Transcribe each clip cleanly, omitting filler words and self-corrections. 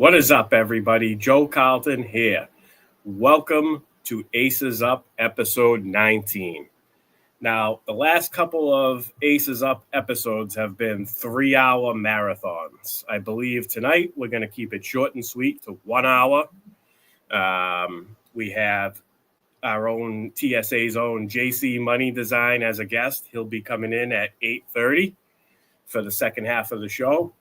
What is up, everybody? Joe Carlton here. Welcome to Aces Up episode 19. Now, the last couple of Aces Up episodes have been 3-hour marathons. I believe tonight we're going to keep it short and sweet to 1 hour. We have our own TSA's own JC Money Design as a guest. He'll be coming in at 8:30 for the second half of the show.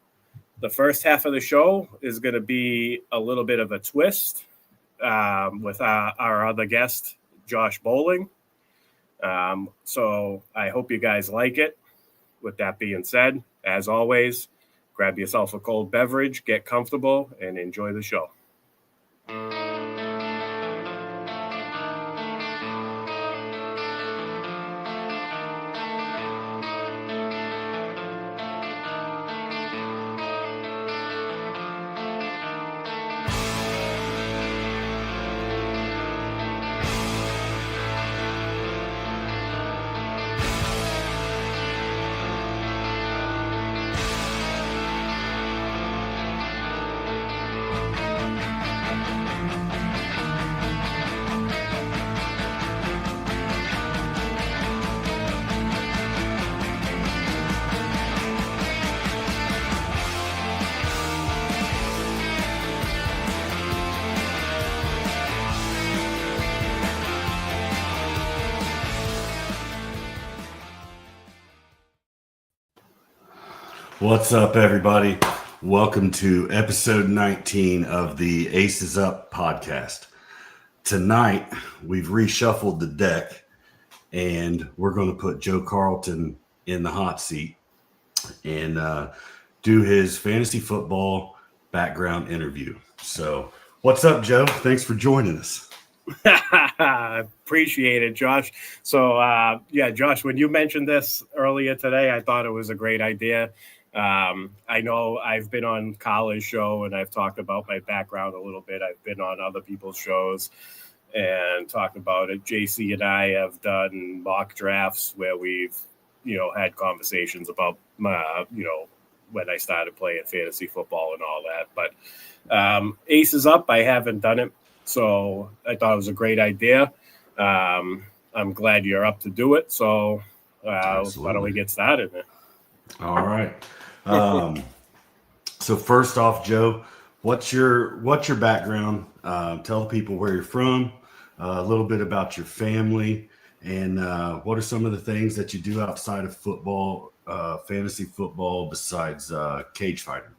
The first half of the show is going to be a little bit of a twist with our other guest, Josh Bolling. So I hope you guys like it. With that being said, as always, grab yourself a cold beverage, get comfortable, and enjoy the show. What's up, everybody? Welcome to episode 19 of the Aces Up podcast. Tonight, we've reshuffled the deck, and we're going to put Joe Carlton in the hot seat and do his fantasy football background interview. So, what's up, Joe? Thanks for joining us. Appreciate it, Josh. So, Josh, when you mentioned this earlier today, I thought it was a great idea. I know I've been on College Show and I've talked about my background a little bit. I've been on other people's shows and talked about it. JC and I have done mock drafts where we've, had conversations about, when I started playing fantasy football and all that. But Aces Up, I haven't done it. So I thought it was a great idea. I'm glad you're up to do it. So why don't we get started? All right. So first off, Joe, what's your background? Tell people where you're from, a little bit about your family, and what are some of the things that you do outside of football, fantasy football, besides cage fighting?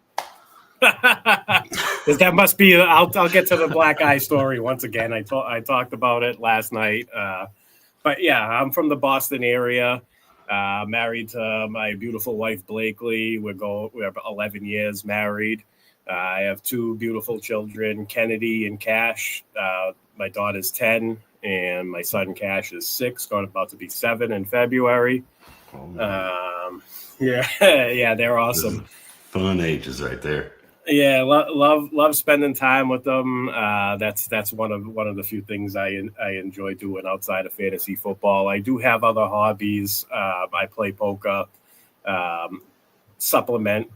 That must be. I'll get to the black eye story once again. I talked about it last night, but yeah, I'm from the Boston area. Married to my beautiful wife, Blakely. We're 11 years married. I have two beautiful children, Kennedy and Cash. My daughter's 10 and my son Cash is 6, about to be 7 in February. They're awesome. Fun ages right there. Yeah, love spending time with them. That's one of the few things I enjoy doing outside of fantasy football. I do have other hobbies. I play poker, supplement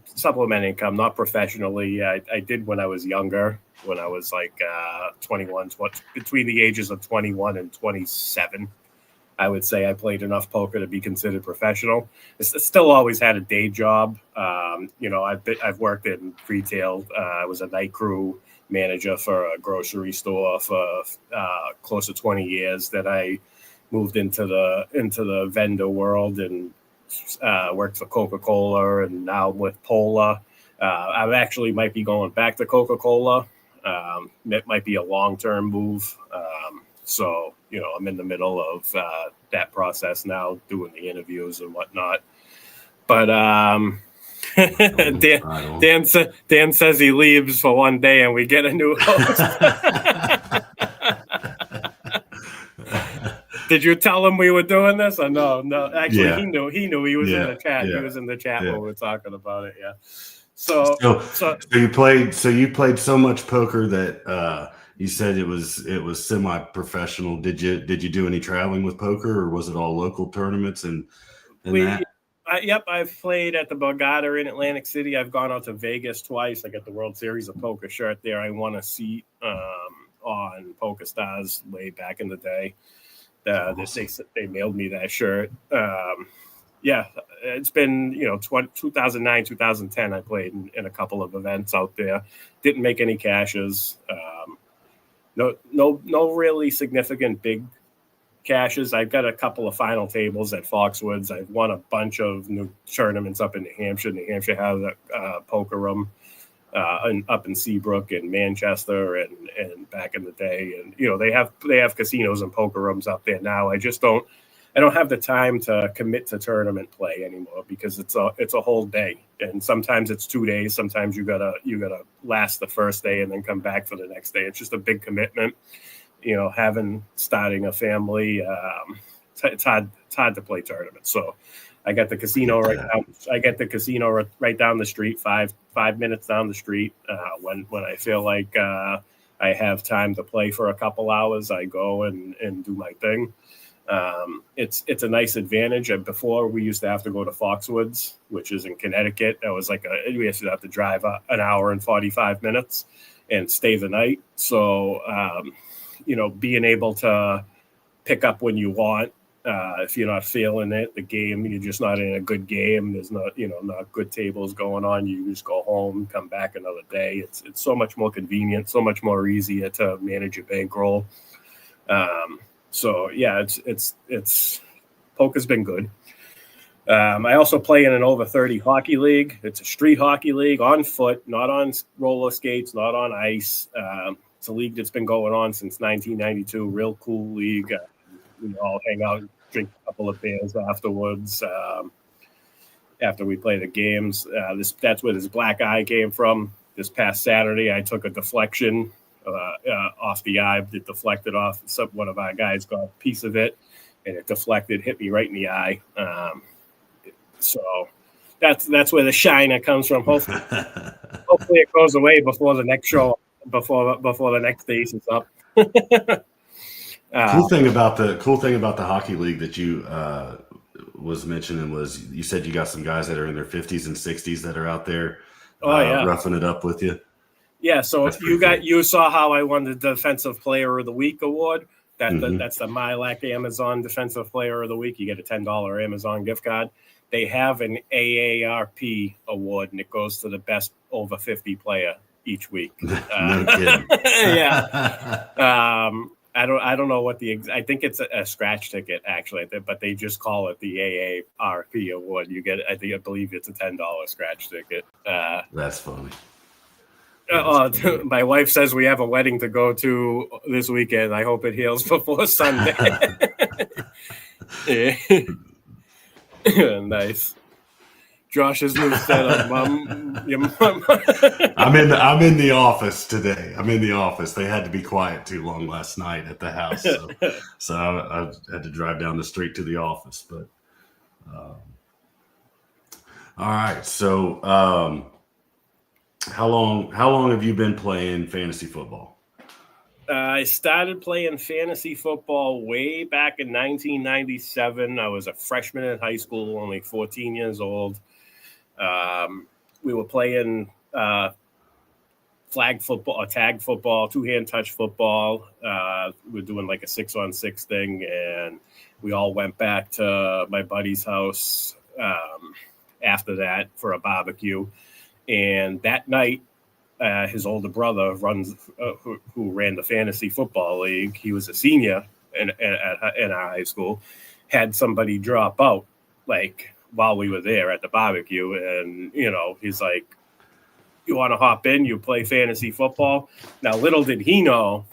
income, not professionally. I did when I was younger, when I was like 21, between the ages of 21 and 27. I would say I played enough poker to be considered professional. I still always had a day job. I've worked in retail. I was a night crew manager for a grocery store for close to 20 years. Then I moved into the vendor world and worked for Coca-Cola, and now with Pola. I actually might be going back to Coca-Cola. It might be a long-term move. So, I'm in the middle of that process now, doing the interviews and whatnot. But Dan says he leaves for one day and we get a new host. Did you tell him we were doing this? Or no? Actually, yeah. He knew. He was in the chat. Yeah. He was in the chat when we were talking about it. Yeah. So you played so much poker that you said it was semi-professional. Did you do any traveling with poker, or was it all local tournaments and that? Yep, I've played at the Borgata in Atlantic City. I've gone out to Vegas twice. I got the World Series of Poker shirt there. I won a seat on Poker Stars way back in the day. Awesome. They mailed me that shirt. Yeah, it's been 2009, 2010. I played in a couple of events out there. Didn't make any cashes. No really significant big cashes. I've got a couple of final tables at Foxwoods. I've won a bunch of new tournaments up in New Hampshire. New Hampshire has a poker room up in Seabrook and Manchester and back in the day. And they have casinos and poker rooms up there now. I don't have the time to commit to tournament play anymore because it's a whole day, and sometimes it's 2 days. Sometimes you gotta last the first day and then come back for the next day. It's just a big commitment. Starting a family, it's hard to play tournaments. So I got the casino right down. I get the casino right down the street, five minutes down the street. When I feel like I have time to play for a couple hours, I go and do my thing. It's a nice advantage. Before we used to have to go to Foxwoods, which is in Connecticut. That was we used to have to drive an hour and 45 minutes and stay the night. So being able to pick up when you want. If you're not feeling it, the game, you're just not in a good game. There's not good tables going on. You just go home, come back another day. It's so much more convenient, so much more easier to manage your bankroll. So yeah, it's poker's been good. I also play in an over 30 hockey league. It's a street hockey league on foot, not on roller skates, not on ice. It's a league that's been going on since 1992. Real cool league. We all hang out, drink a couple of beers afterwards. After we play the games, that's where this black eye came from. This past Saturday, I took a deflection off the eye. It deflected off. One of our guys got a piece of it, and it deflected, hit me right in the eye. So that's where the shiner comes from. Hopefully it goes away before the next show. Before the next days is up. Cool thing about the hockey league that you was mentioning was you said you got some guys that are in their 50s and 60s that are out there roughing it up with you. Yeah, so you saw how I won the Defensive Player of the Week award. That's the Milac Amazon Defensive Player of the Week. You get a $10 Amazon gift card. They have an AARP award, and it goes to the best over 50 player each week. No kidding. Yeah. I don't know what I think it's a scratch ticket actually, but they just call it the AARP award. You get, I believe it's a $10 scratch ticket. That's funny. My wife says we have a wedding to go to this weekend. I hope it heals before Sunday. Nice. Josh's new setup, Mom. I'm in the office today. I'm in the office. They had to be quiet too long last night at the house, so I had to drive down the street to the office. But all right. So how long have you been playing fantasy football? I started playing fantasy football way back in 1997. I was a freshman in high school, only 14 years old. We were playing flag football, or tag football, two-hand touch football. We were doing like a 6-on-6 thing, and we all went back to my buddy's house after that for a barbecue. And that night, his older brother who ran the fantasy football league. He was a senior in our high school. Had somebody drop out while we were there at the barbecue, and he's like, "You want to hop in? You play fantasy football?" Now, little did he know,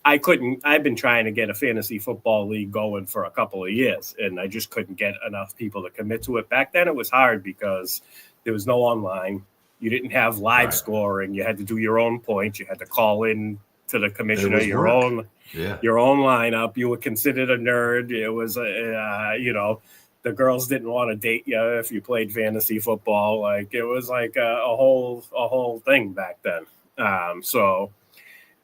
I've been trying to get a fantasy football league going for a couple of years, and I just couldn't get enough people to commit to it. Back then, it was hard because there was no online. You didn't have live scoring. You had to do your own points. You had to call in to the commissioner your own lineup. You were considered a nerd. It was the girls didn't want to date you if you played fantasy football. It was like a whole thing back then. So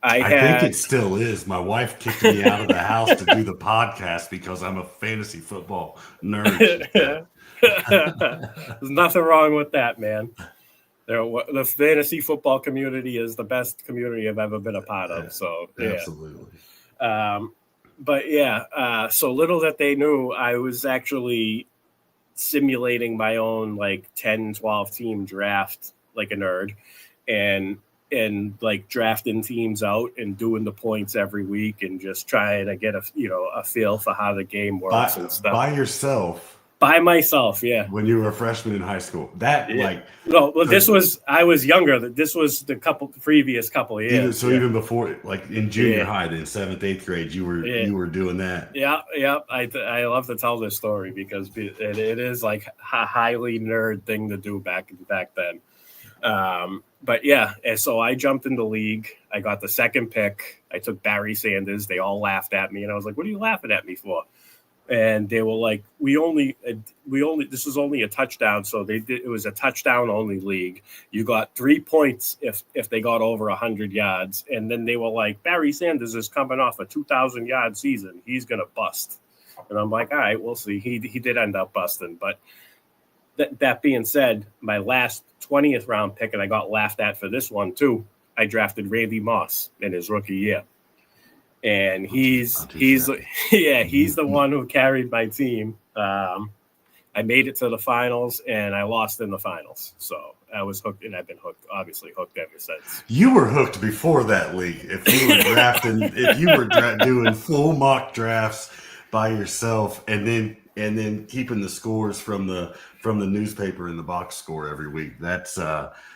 I think it still is. My wife kicked me out of the house to do the podcast because I'm a fantasy football nerd. There's nothing wrong with that, man. The fantasy football community is the best community I've ever been a part of. So yeah. Absolutely. But yeah, so little that they knew, I was actually simulating my own like 10, 12 team draft like a nerd, and like drafting teams out and doing the points every week and just trying to get a feel for how the game works and stuff. By yourself? By myself, yeah. When you were a freshman in high school, I was younger. This was the previous couple of years. Even before, like in junior high, then 7th, 8th grade, you were doing that. Yeah. I love to tell this story because it is like a highly nerd thing to do back then. But yeah, and so I jumped in the league. I got the second pick. I took Barry Sanders. They all laughed at me, and I was like, "What are you laughing at me for?" And they were like, we only, this was only a touchdown. So it was a touchdown only league. You got 3 points if they got over 100 yards. And then they were like, Barry Sanders is coming off a 2,000 yard season. He's going to bust. And I'm like, all right, we'll see. He did end up busting. But that being said, my last 20th round pick, and I got laughed at for this one too, I drafted Randy Moss in his rookie year. And he's the one who carried my team. I made it to the finals, and I lost in the finals. So I was hooked, and I've been hooked ever since. You were hooked before that league. If you were doing full mock drafts by yourself, and then keeping the scores from the newspaper in the box score every week, that's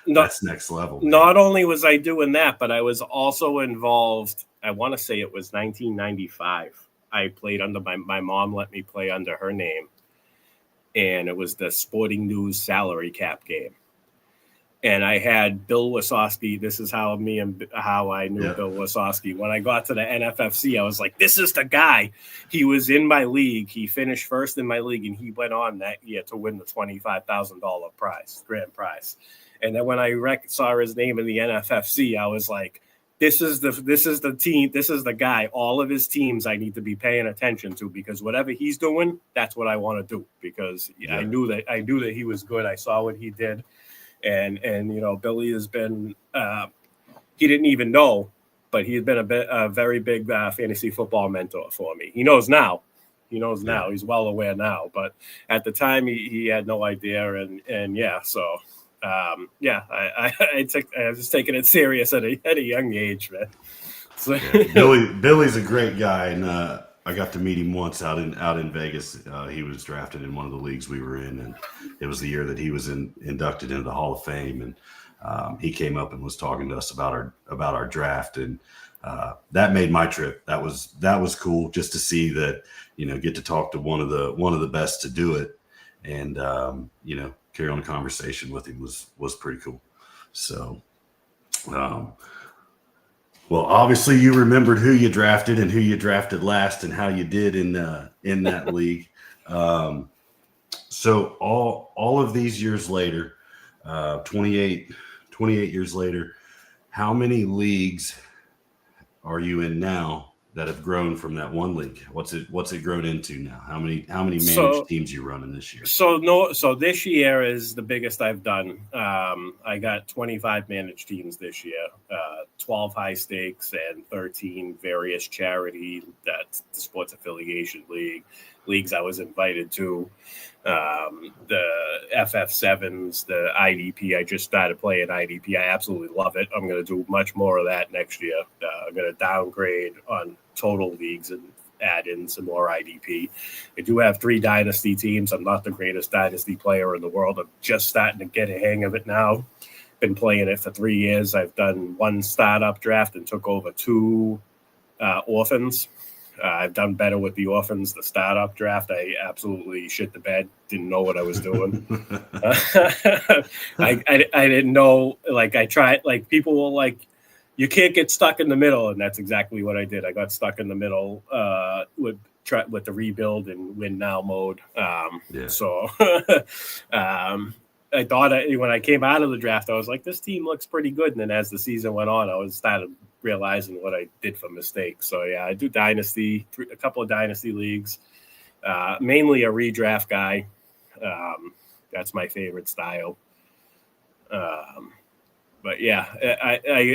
next level. Man. Not only was I doing that, but I was also involved. I want to say it was 1995. I played under my mom let me play under her name. And it was the Sporting News salary cap game. And I had Bill Wasowski. This is how I knew Bill Wasowski. When I got to the NFFC, I was like, this is the guy. He was in my league. He finished first in my league, and he went on that year to win the $25,000 grand prize. And then when I saw his name in the NFFC, I was like, this is the team. This is the guy. All of his teams I need to be paying attention to, because whatever he's doing, that's what I want to do, because I knew that he was good. I saw what he did. And Billy has been he didn't even know, but he had been a very big fantasy football mentor for me. He knows now. Now. He's well aware now. But at the time, he had no idea. So I was taking it serious at a young age, man. So. Billy's a great guy, and I got to meet him once out in Vegas. He was drafted in one of the leagues we were in, and it was the year that he was inducted into the Hall of Fame. And he came up and was talking to us about our draft, and that made my trip. That was cool just to see that, get to talk to one of the best to do it, and carry on a conversation with him was pretty cool. So, well, obviously you remembered who you drafted and who you drafted last and how you did in that league. So all of these years later, 28 years later, how many leagues are you in now that have grown from that one league? What's it grown into now? How many managed teams you running this year? So this year is the biggest I've done. I got 25 managed teams this year, 12 high stakes and 13 various charity sports affiliation leagues I was invited to. The FF7s, the IDP. I just started playing IDP. I absolutely love it. I'm going to do much more of that next year. I'm going to downgrade on total leagues and add in some more IDP. I do have 3 dynasty teams. I'm not the greatest dynasty player in the world. I'm just starting to get a hang of it now. Been playing it for 3 years. I've done 1 startup draft and took over 2 orphans. I've done better with the orphans. The startup draft, I absolutely shit the bed. Didn't know what I was doing. I didn't know. Like, I tried. Like, people were like, "You can't get stuck in the middle," and that's exactly what I did. I got stuck in the middle with the rebuild and win now mode. So I thought when I came out of the draft, I was like, this team looks pretty good. And then as the season went on, I started realizing what I did for mistakes. So yeah, I do dynasty, a couple of dynasty leagues, mainly a redraft guy. That's my favorite style. But yeah,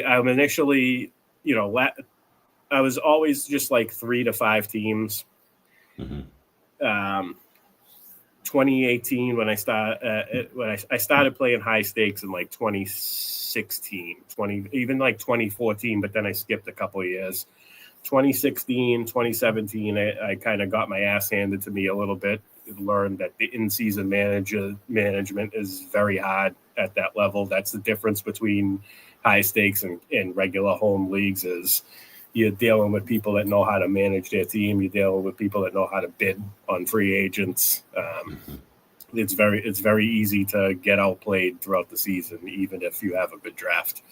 I'm initially, I was always just like 3 to 5 teams. Mm-hmm. 2018 when I started playing high stakes in like 2016, even like 2014, but then I skipped a couple of years. 2016, 2017, I kind of got my ass handed to me a little bit. Learned that the in-season management is very hard at that level. That's the difference between high stakes and regular home leagues is you're dealing with people that know how to manage their team. You're dealing with people that know how to bid on free agents. It's very easy to get outplayed throughout the season, even if you have a good draft.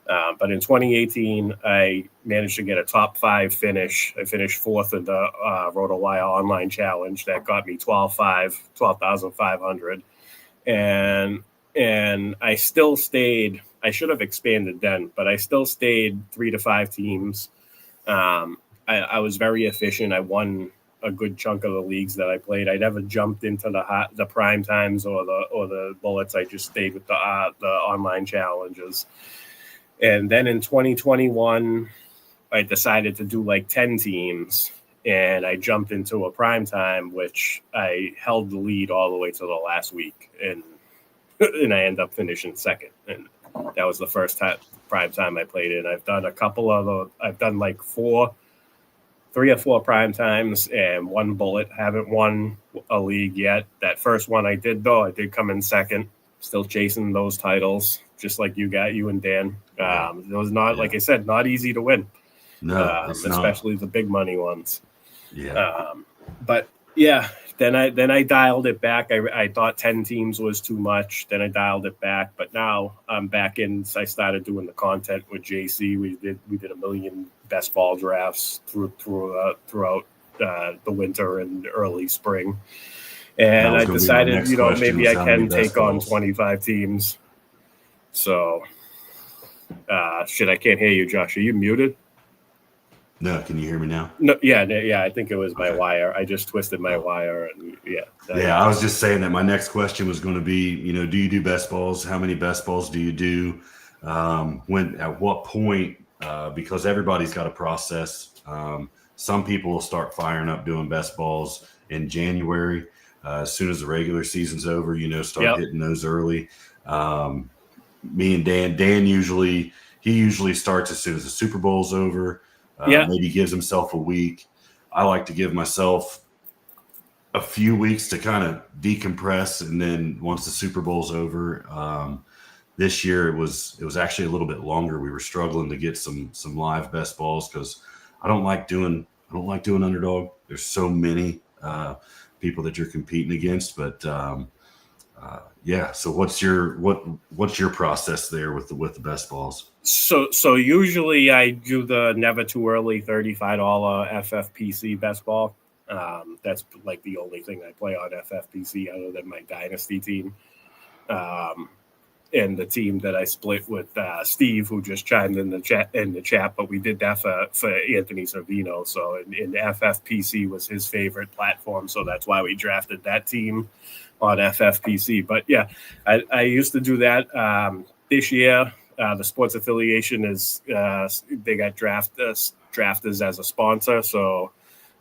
But in 2018, I managed to get a top 5 finish. I finished 4th in the RotoWire Online Challenge. That got me 12,500. And I still stayed. I should have expanded then, but I still stayed 3 to 5 teams. I was very efficient. I won a good chunk of the leagues that I played. I never jumped into the prime times or the bullets. I just stayed with the online challenges. And then in 2021, I decided to do like 10 teams, and I jumped into a prime time, which I held the lead all the way to the last week, and I ended up finishing 2nd. And that was the first prime time I played in. I've done I've done like 3 or 4 prime times and 1 bullet. Haven't won a league yet. That first one I did, though, I did come in 2nd, still chasing those titles, just like you and Dan. It was not, like I said, not easy to win. No, it's especially not. the big money ones. Yeah. But yeah, then I dialed it back. I thought 10 teams was too much. Then I dialed it back. But now I'm back in. I started doing the content with JC. We did 1 million best ball drafts throughout the winter and early spring. And I decided, maybe I can take on 25 teams. So, shit, I can't hear you, Josh. Are you muted? No, can you hear me now? No, yeah. I think it was my wire. I just twisted my wire, and I was just saying that my next question was going to be, do you do best balls? How many best balls do you do? At what point? Because everybody's got a process. Some people will start firing up doing best balls in January. As soon as the regular season's over, start hitting those early. Me and Dan usually starts as soon as the Super Bowl's over. Maybe gives himself a week. I like to give myself a few weeks to kind of decompress, and then once the Super Bowl's over, this year it was actually a little bit longer. We were struggling to get some live best balls because I don't like doing underdog. There's so many people that you're competing against, but so what's your process there with the best balls? So usually I do the never too early $35 FFPC best ball. That's like the only thing I play on FFPC other than my dynasty team. And the team that I split with Steve, who just chimed in the chat, but we did that for Anthony Servino. So in FFPC was his favorite platform, so that's why we drafted that team on FFPC. But yeah, I used to do that. This year, the Sports Affiliation is they got drafters as a sponsor, so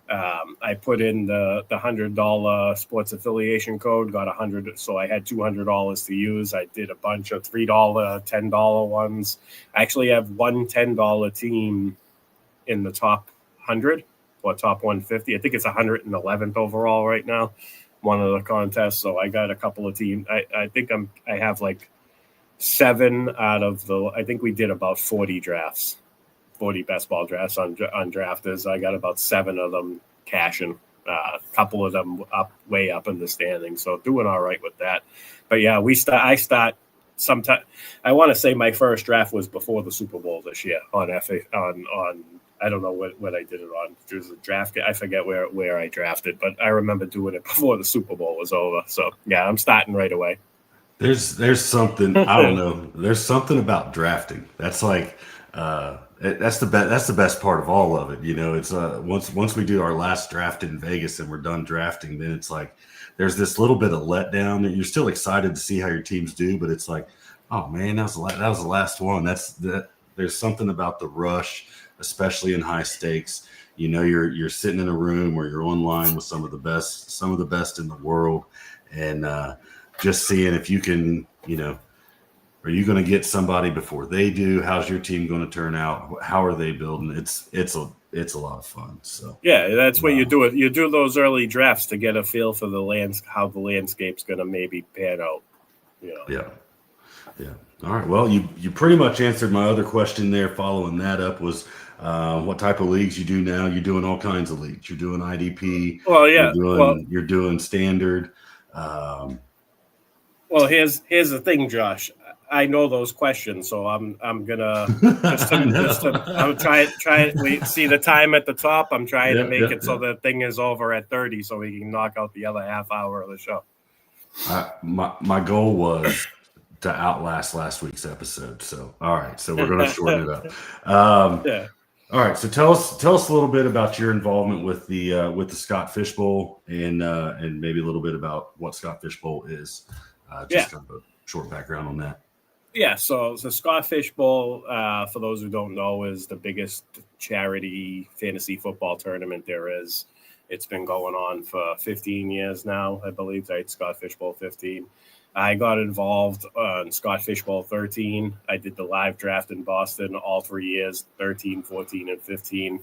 I put in the $100 Sports Affiliation code, got $100, so I had $200 to use. I did a bunch of $3, $10 ones. I actually have one $10 team in the top 100 or top 150. I think it's 111th overall right now, one of the contests. So I got a couple of teams. I think I have like 7 out of I think we did about 40 drafts. 40 best ball drafts on drafters. I got about 7 of them cashing, a couple of them way up in the standings. So doing all right with that. But yeah, I start sometime. I want to say my first draft was before the Super Bowl this year on I don't know what I did it on. It was a draft. I forget where I drafted, but I remember doing it before the Super Bowl was over. So yeah, I'm starting right away. There's something, I don't know. There's something about drafting. That's like, that's the best part of all of it. It's once we do our last draft in Vegas and we're done drafting, then it's like there's this little bit of letdown. You're still excited to see how your teams do, but it's like, oh man, that was the last one. There's something about the rush, especially in high stakes. You know, you're sitting in a room or you're online with some of the best in the world, and just seeing if you can, you know, are you going to get somebody before they do? How's your team going to turn out? How are they building? It's a lot of fun. So yeah, that's what you do. You do those early drafts to get a feel for how the landscape's going to maybe pan out. You know? Yeah. All right. Well, you pretty much answered my other question there. Following that up was what type of leagues you do now. You're doing all kinds of leagues. You're doing IDP. Well, yeah. You're doing standard. Well, here's the thing, Josh. I know those questions, so I'm gonna I'm trying. See the time at the top. I'm trying to make it so the thing is over at 30, so we can knock out the other half hour of the show. My goal was to outlast last week's episode. So all right, so we're gonna shorten it up. Yeah. All right, so tell us a little bit about your involvement with the Scott Fish Bowl and maybe a little bit about what Scott Fish Bowl is. Kind of a short background on that. Yeah, so the Scott Fish Bowl, for those who don't know, is the biggest charity fantasy football tournament there is. It's been going on for 15 years now, I believe, right? Scott Fish Bowl 15. I got involved in Scott Fish Bowl 13. I did the live draft in Boston all 3 years, 13, 14, and 15.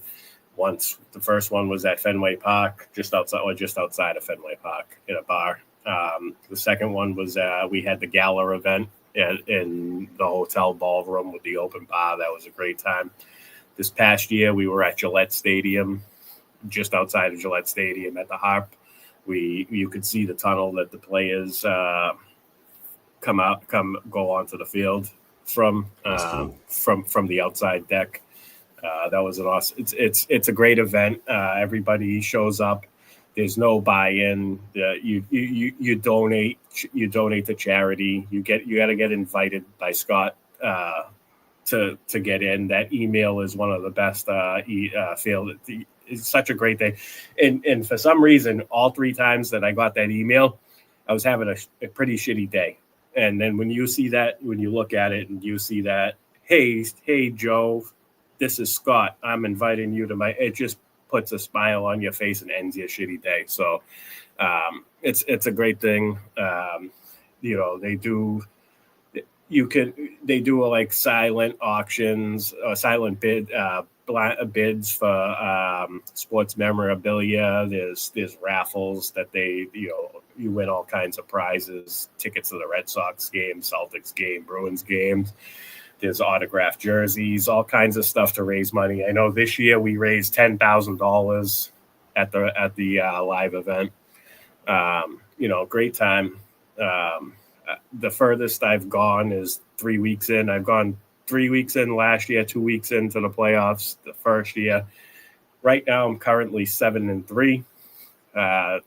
Once the first one was at Fenway Park, just outside of Fenway Park in a bar. The second one was we had the gala event in the hotel ballroom with the open bar. That was a great time. This past year, we were at Gillette Stadium, just outside of Gillette Stadium at the Harp. You could see the tunnel that the players go onto the field from the outside deck. That was an awesome. It's a great event. Everybody shows up. There's no buy-in. You donate. You donate to charity. You got to get invited by Scott to get in. That email is one of the best field. It's such a great thing. And for some reason, all 3 times that I got that email, I was having a pretty shitty day. And then when you see that, when you look at it and you see that, hey Joe, this is Scott. I'm inviting you to it just puts a smile on your face and ends your shitty day. So it's a great thing. You know, they do like silent auctions, silent bids for sports memorabilia. There's raffles that you win all kinds of prizes, tickets to the Red Sox game, Celtics game, Bruins games. There's autographed jerseys, all kinds of stuff to raise money. I know this year we raised $10,000 at the live event. Great time. The furthest I've gone is 3 weeks in. I've gone 3 weeks in last year, 2 weeks into the playoffs the first year. Right now, I'm currently 7-3.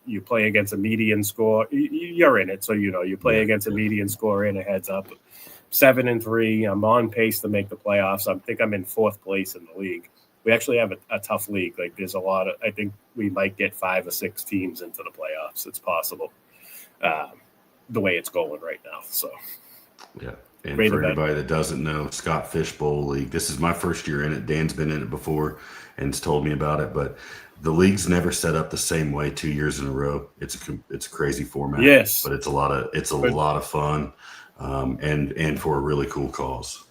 You play against a median score. You're in it, so you play against a median score in a heads up. 7-3. I'm on pace to make the playoffs. I think I'm in 4th place in the league. We actually have a tough league. Like there's a lot of. I think we might get 5 or 6 teams into the playoffs. It's possible. The way it's going right now. So yeah. And for anybody that doesn't know, Scott Fish Bowl League, this is my first year in it. Dan's been in it before and has told me about it, but the league's never set up the same way 2 years in a row. It's a crazy format. Yes. But it's a lot of fun, and for a really cool cause.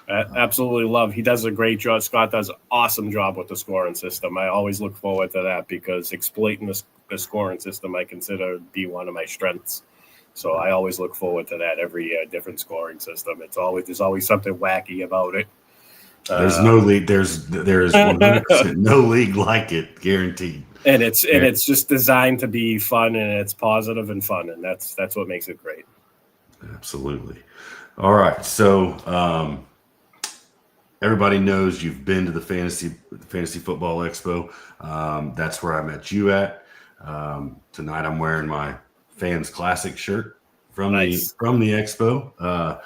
Absolutely love. He does a great job. Scott does an awesome job with the scoring system. I always look forward to that because exploiting the scoring system I consider to be one of my strengths. So I always look forward to that every year, different scoring system. There's always something wacky about it. There's no league. There's 100% no league like it, guaranteed. And it's just designed to be fun, and it's positive and fun, and that's what makes it great. Absolutely. All right, so everybody knows you've been to the Fantasy Football Expo. That's where I met you at. Tonight I'm wearing my Fans Classic shirt from the expo.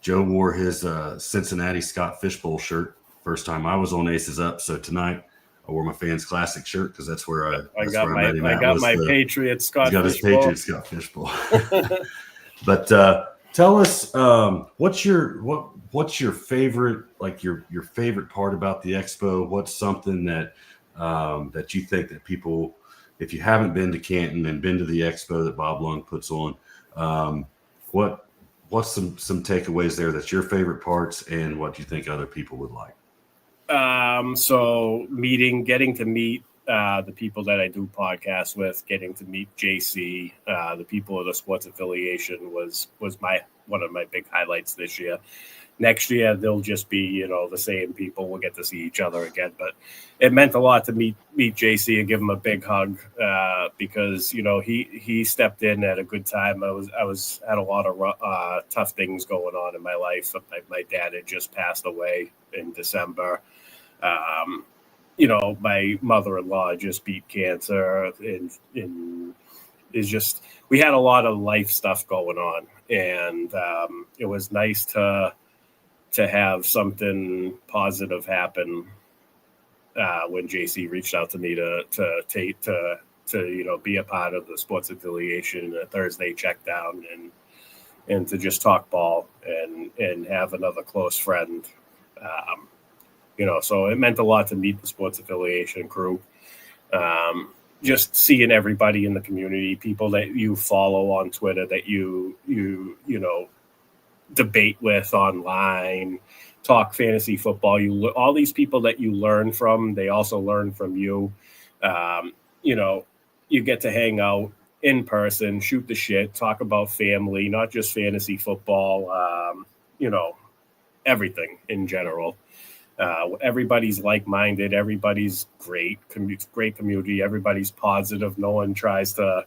Joe wore his Cincinnati Scott Fish Bowl shirt first time I was on Aces Up. So tonight I wore my Fans Classic shirt because that's where I got my Patriots Scott He's got his Fishbowl. Patriots Scott Fishbowl. But tell us, what's your favorite, like your favorite part about the expo? What's something that that you think that people, if you haven't been to Canton and been to the expo that Bob Lung puts on, what's some takeaways there that's your favorite parts, and what do you think other people would like? So getting to meet the people that I do podcasts with, getting to meet JC, the people of the sports affiliation was one of my big highlights this year. Next year, they'll just be, the same people. We'll get to see each other again. But it meant a lot to meet JC and give him a big hug because, he stepped in at a good time. I had a lot of tough things going on in my life. My dad had just passed away in December. My mother-in-law just beat cancer, and we had a lot of life stuff going on, and it was nice to have something positive happen when JC reached out to me to be a part of the sports affiliation, a Thursday check down, and to just talk ball and have another close friend. So it meant a lot to meet the sports affiliation crew. Just seeing everybody in the community, people that you follow on Twitter, that you debate with online, talk fantasy football. All these people that you learn from, they also learn from you. You get to hang out in person, shoot the shit, talk about family, not just fantasy football, everything in general. Everybody's like-minded. Everybody's great. Great community. Everybody's positive. No one tries to,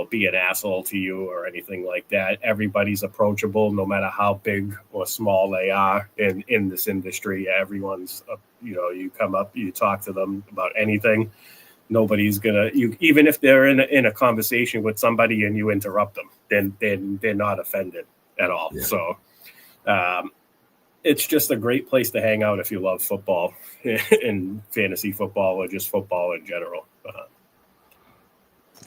be an asshole to you or anything like that. Everybody's approachable, no matter how big or small they are in this industry. Everyone's, you come up, you talk to them about anything. Nobody's even if they're in a conversation with somebody and you interrupt them, then they're not offended at all. Yeah. So, it's just a great place to hang out if you love football and fantasy football or just football in general.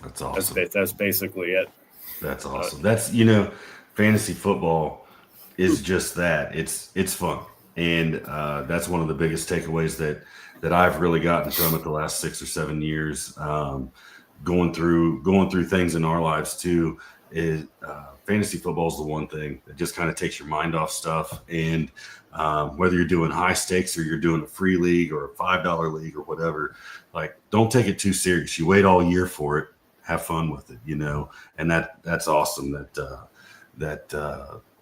That's awesome. That's basically it. That's awesome. That's, fantasy football is just that. It's fun. And that's one of the biggest takeaways that I've really gotten from it the last 6 or 7 years. Going through things in our lives too, is fantasy football is the one thing that just kind of takes your mind off stuff. And whether you're doing high stakes or you're doing a free league or a $5 league or whatever, like, don't take it too serious. You wait all year for it. Have fun with it, and that's awesome that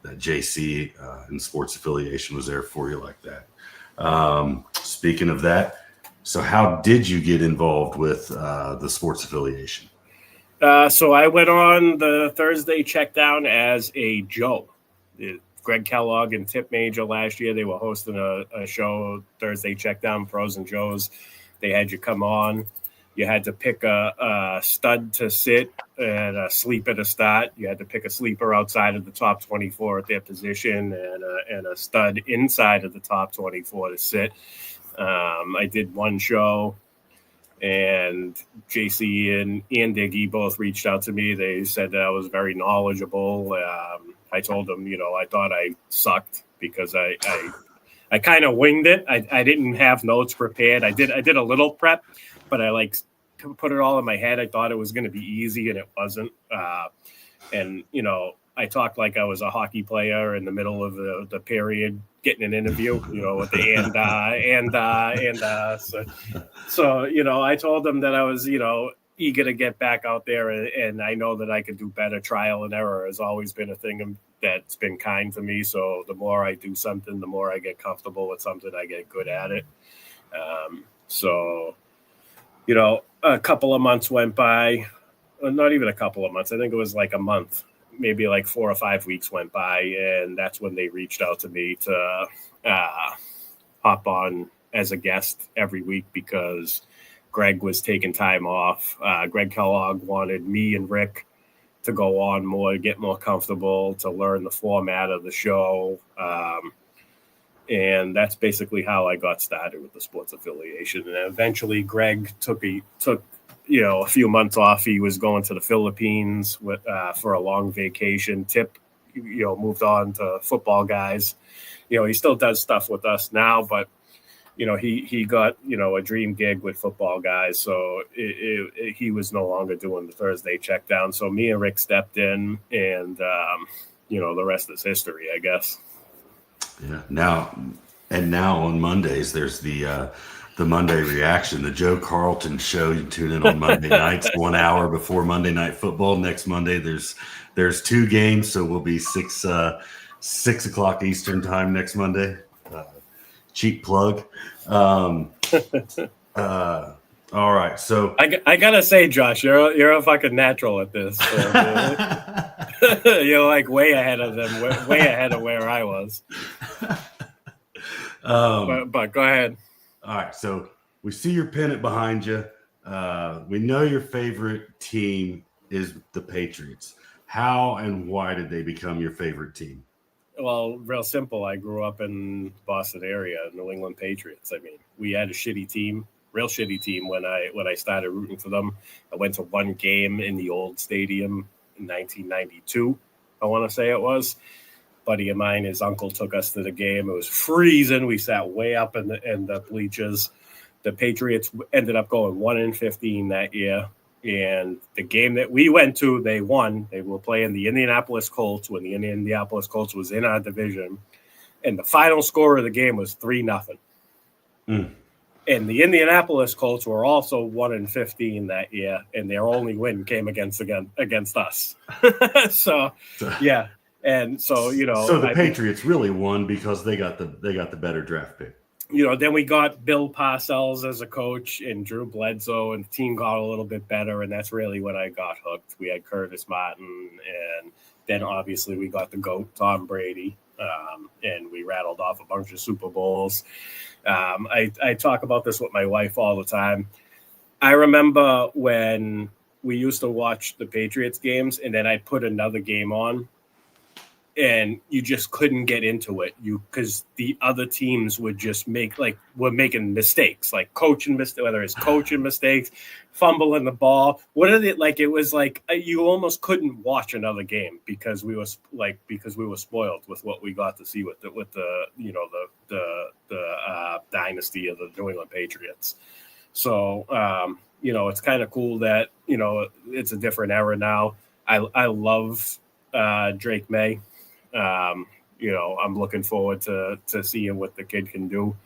JC and sports affiliation was there for you like that. Speaking of that, so how did you get involved with the sports affiliation? So I went on the Thursday check down as a Joe. Greg Kellogg and Tip Major last year, they were hosting a show, Thursday check down, Pros and Joes. They had you come on. You had to pick a stud to sit and a sleeper to start. You had to pick a sleeper outside of the top 24 at their position and a stud inside of the top 24 to sit. I did one show, and JC and Diggy both reached out to me. They said that I was very knowledgeable. I told them, I thought I sucked because I kind of winged it. I didn't have notes prepared. I did a little prep, but I put it all in my head. I thought it was going to be easy, and it wasn't. And I talked like I was a hockey player in the middle of the period getting an interview, with the So I told them that I was, eager to get back out there, and I know that I could do better. Trial and error has always been a thing that's been kind to me. So the more I do something, the more I get comfortable with something, I get good at it. A couple of months went by, not even a couple of months. I think it was like a month, maybe like 4 or 5 weeks went by. And that's when they reached out to me to hop on as a guest every week because Greg was taking time off. Greg Kellogg wanted me and Rick to go on more, get more comfortable, to learn the format of the show. And that's basically how I got started with the sports affiliation. And eventually Greg took a few months off. He was going to the Philippines for a long vacation. Tip, moved on to football guys. He still does stuff with us now, but he got, a dream gig with football guys. So he was no longer doing the Thursday check down. So me and Rick stepped in, and, the rest is history, I guess. Yeah. Now on Mondays, there's the Monday reaction, the Joe Carlton show. You tune in on Monday nights, 1 hour before Monday Night Football. Next Monday, there's 2 games. So we'll be 6 o'clock Eastern time next Monday. Cheap plug. All right, so I gotta say, Josh, you're a fucking natural at this. So, you're like way ahead of them, way ahead of where I was. But go ahead. All right, so we see your pennant behind you. We know your favorite team is the Patriots. How and why did they become your favorite team? Well, real simple. I grew up in Boston area, New England Patriots. I mean, we had a shitty team, real shitty team when I started rooting for them. I went to one game in the old stadium in 1992, I want to say it was. Buddy of mine, his uncle took us to the game. It was freezing. We sat way up in the bleachers. The Patriots ended up going 1-15 that year. And the game that we went to, they won. They were playing the Indianapolis Colts when the Indianapolis Colts was in our division. And the final score of the game was 3-0. And the Indianapolis Colts were also 1-15 that year, and their only win came against us. So, yeah. And so, So the Patriots really won because they got the better draft pick. Then we got Bill Parcells as a coach and Drew Bledsoe, and the team got a little bit better, and that's really when I got hooked. We had Curtis Martin, and then obviously we got the GOAT, Tom Brady, and we rattled off a bunch of Super Bowls. I talk about this with my wife all the time. I remember when we used to watch the Patriots games, and then I'd put another game on, and you just couldn't get into it. Because the other teams would just were making mistakes, like whether it's coaching mistakes, fumbling the ball. It was like you almost couldn't watch another game because we were spoiled with what we got to see with the dynasty of the New England Patriots. So it's kind of cool that it's a different era now. I love Drake May. I'm looking forward to seeing what the kid can do.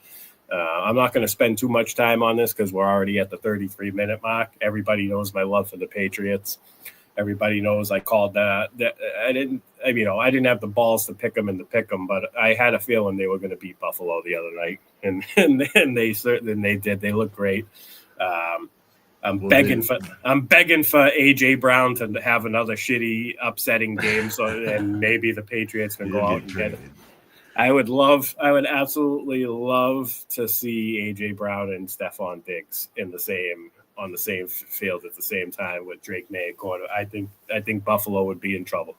I'm not going to spend too much time on this because we're already at the 33-minute mark. Everybody knows my love for the Patriots. Everybody knows I called that. I didn't have the balls to pick them, but I had a feeling they were going to beat Buffalo the other night, and they did. They looked great. I'm begging for AJ Brown to have another shitty, upsetting game, and maybe the Patriots can go out and get it. I would absolutely love to see AJ Brown and Stephon Diggs on the same field at the same time with Drake May at corner. I think Buffalo would be in trouble.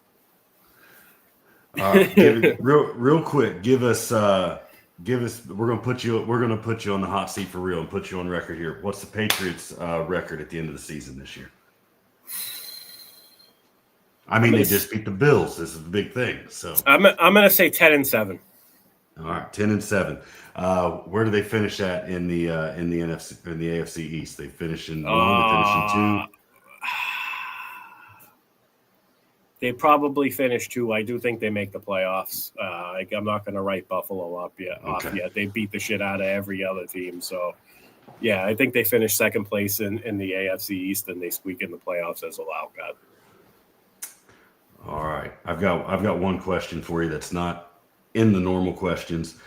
All right, real quick, give us. We're gonna put you on the hot seat for real and put you on record here. What's the Patriots' record at the end of the season this year? I mean, they just beat the Bills. This is the big thing. So I'm gonna say 10-7. All right, 10-7. Where do they finish at in the NFC, in the AFC East? They finish in 1. They finish in 2. They probably finish 2. I do think they make the playoffs. I'm not going to write Buffalo off yet. They beat the shit out of every other team. So, yeah, I think they finish second place in the AFC East, and they squeak in the playoffs as a wild card. All right, I've got one question for you that's not in the normal questions.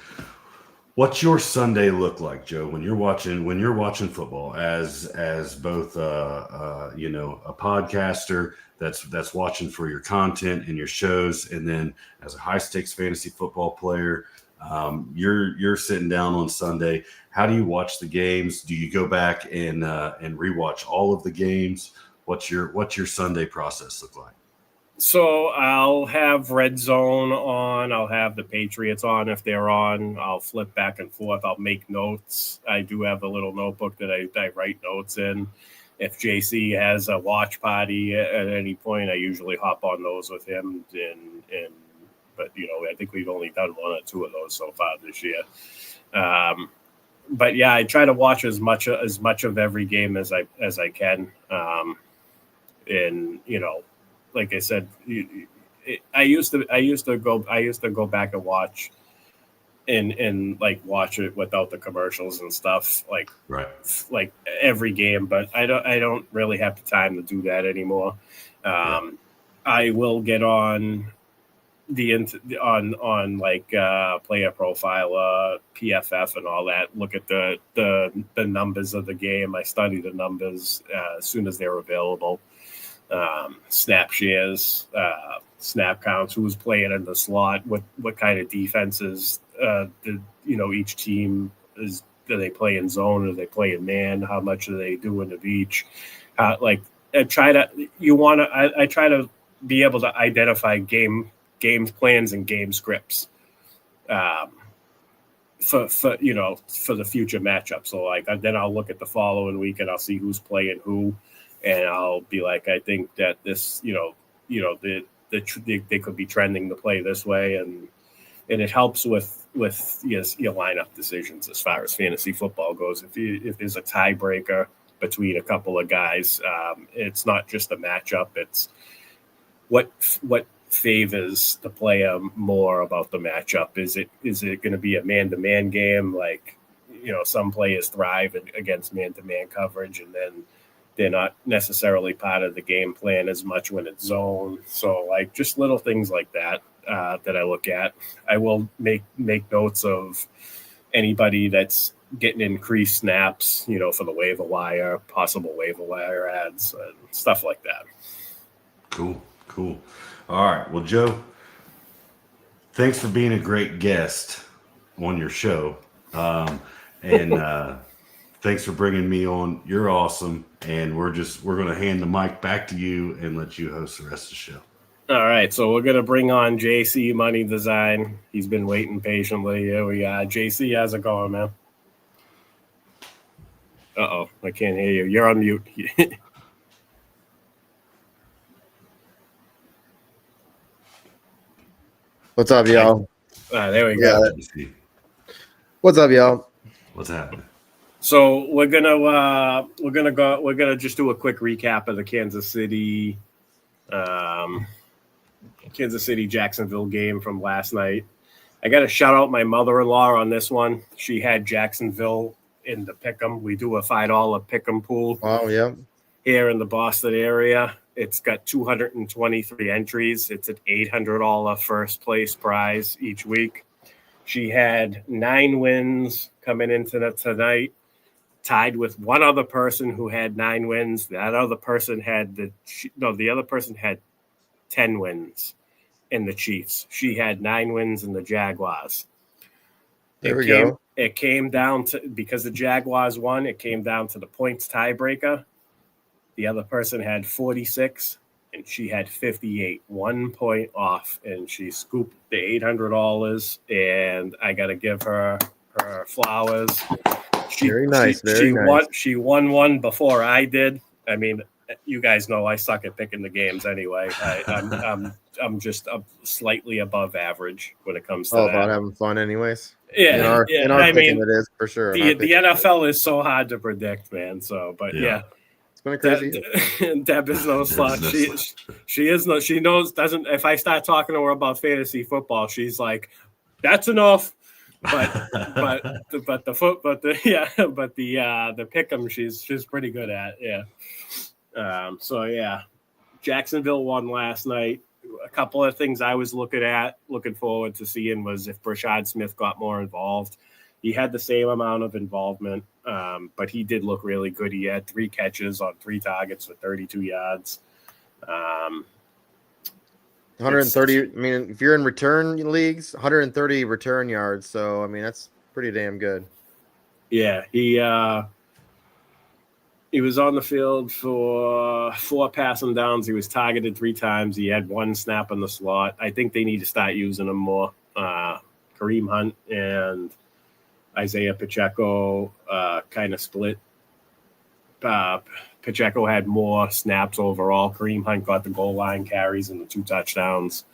What's your Sunday look like, Joe, when you're watching football as both a podcaster that's watching for your content and your shows, and then as a high stakes fantasy football player, you're sitting down on Sunday. How do you watch the games? Do you go back and rewatch all of the games? What's your Sunday process look like? So I'll have Red Zone on. I'll have the Patriots on if they're on. I'll flip back and forth. I'll make notes. I do have a little notebook that I write notes in. If JC has a watch party at any point, I usually hop on those with him. But I think we've only done one or two of those so far this year. But yeah, I try to watch as much of every game as I can. And like I said, I used to go back and watch and like watch it without the commercials and stuff Right. like every game, but I don't really have the time to do that anymore. I will get on on like player profile, PFF and all that. Look at the numbers of the game. I study the numbers as soon as they're available. Snap shares, snap counts, who's playing in the slot, what kind of defenses each team is. Do they play in zone? Do they play in man? How much are they doing of each? I try to be able to identify game plans and game scripts for the future matchup. So then I'll look at the following week and I'll see who's playing who. And I'll be like, I think that this, they could be trending to play this way, and it helps with your lineup decisions as far as fantasy football goes. If there's a tiebreaker between a couple of guys, it's not just a matchup; it's what favors the player more about the matchup. Is it going to be a man-to-man game? Like, some players thrive against man-to-man coverage, and then they're not necessarily part of the game plan as much when it's zone. So just little things like that that I look at. I will make notes of anybody that's getting increased snaps, for the waiver wire, possible waiver wire ads and stuff like that. Cool. All right. Well, Joe, thanks for being a great guest on your show. Thanks for bringing me on. You're awesome. And we're going to hand the mic back to you and let you host the rest of the show. All right. So we're going to bring on JC Money Design. He's been waiting patiently. Here we are. JC, how's it going, man? Uh-oh. I can't hear you. You're on mute. What's up, y'all? There we go. What's up, y'all? What's happening? So we're gonna just do a quick recap of the Kansas City Jacksonville game from last night. I got to shout out my mother-in-law on this one. She had Jacksonville in the pick'em. We do a $5 pick'em pool. Oh yeah. Here in the Boston area, it's got 223 entries. It's an $800 first place prize each week. She had 9 wins coming into tonight, tied with one other person who had 9 wins. That other person the other person had 10 wins in the Chiefs. She had 9 wins in the Jaguars. There we go. It came down to, because the Jaguars won, it came down to the points tiebreaker. The other person had 46 and she had 58, 1 point off, and she scooped the $800. And I got to give her flowers. Very nice. She won one before I did. I mean, you guys know I suck at picking the games anyway. I'm just slightly above average when it comes to that. About having fun, anyways. Yeah, in our picking, it is for sure. The NFL is so hard to predict, man. So, but yeah. It's been crazy. Deb is no slouch. She is no. She knows. Doesn't. If I start talking to her about fantasy football, she's like, "That's enough." But the pick'em she's pretty good at. Yeah. So yeah, Jacksonville won last night. A couple of things I was looking forward to seeing was if Brashad Smith got more involved. He had the same amount of involvement, but he did look really good. He had 3 catches on 3 targets for 32 yards. 130. I mean, if you're in return leagues, 130 return yards. So, I mean, that's pretty damn good. Yeah, he He was on the field for 4 passing downs. He was targeted 3 times. He had 1 snap in the slot. I think they need to start using him more. Kareem Hunt and Isaiah Pacheco kind of split. Pacheco had more snaps overall. Kareem Hunt got the goal line carries and the 2 touchdowns.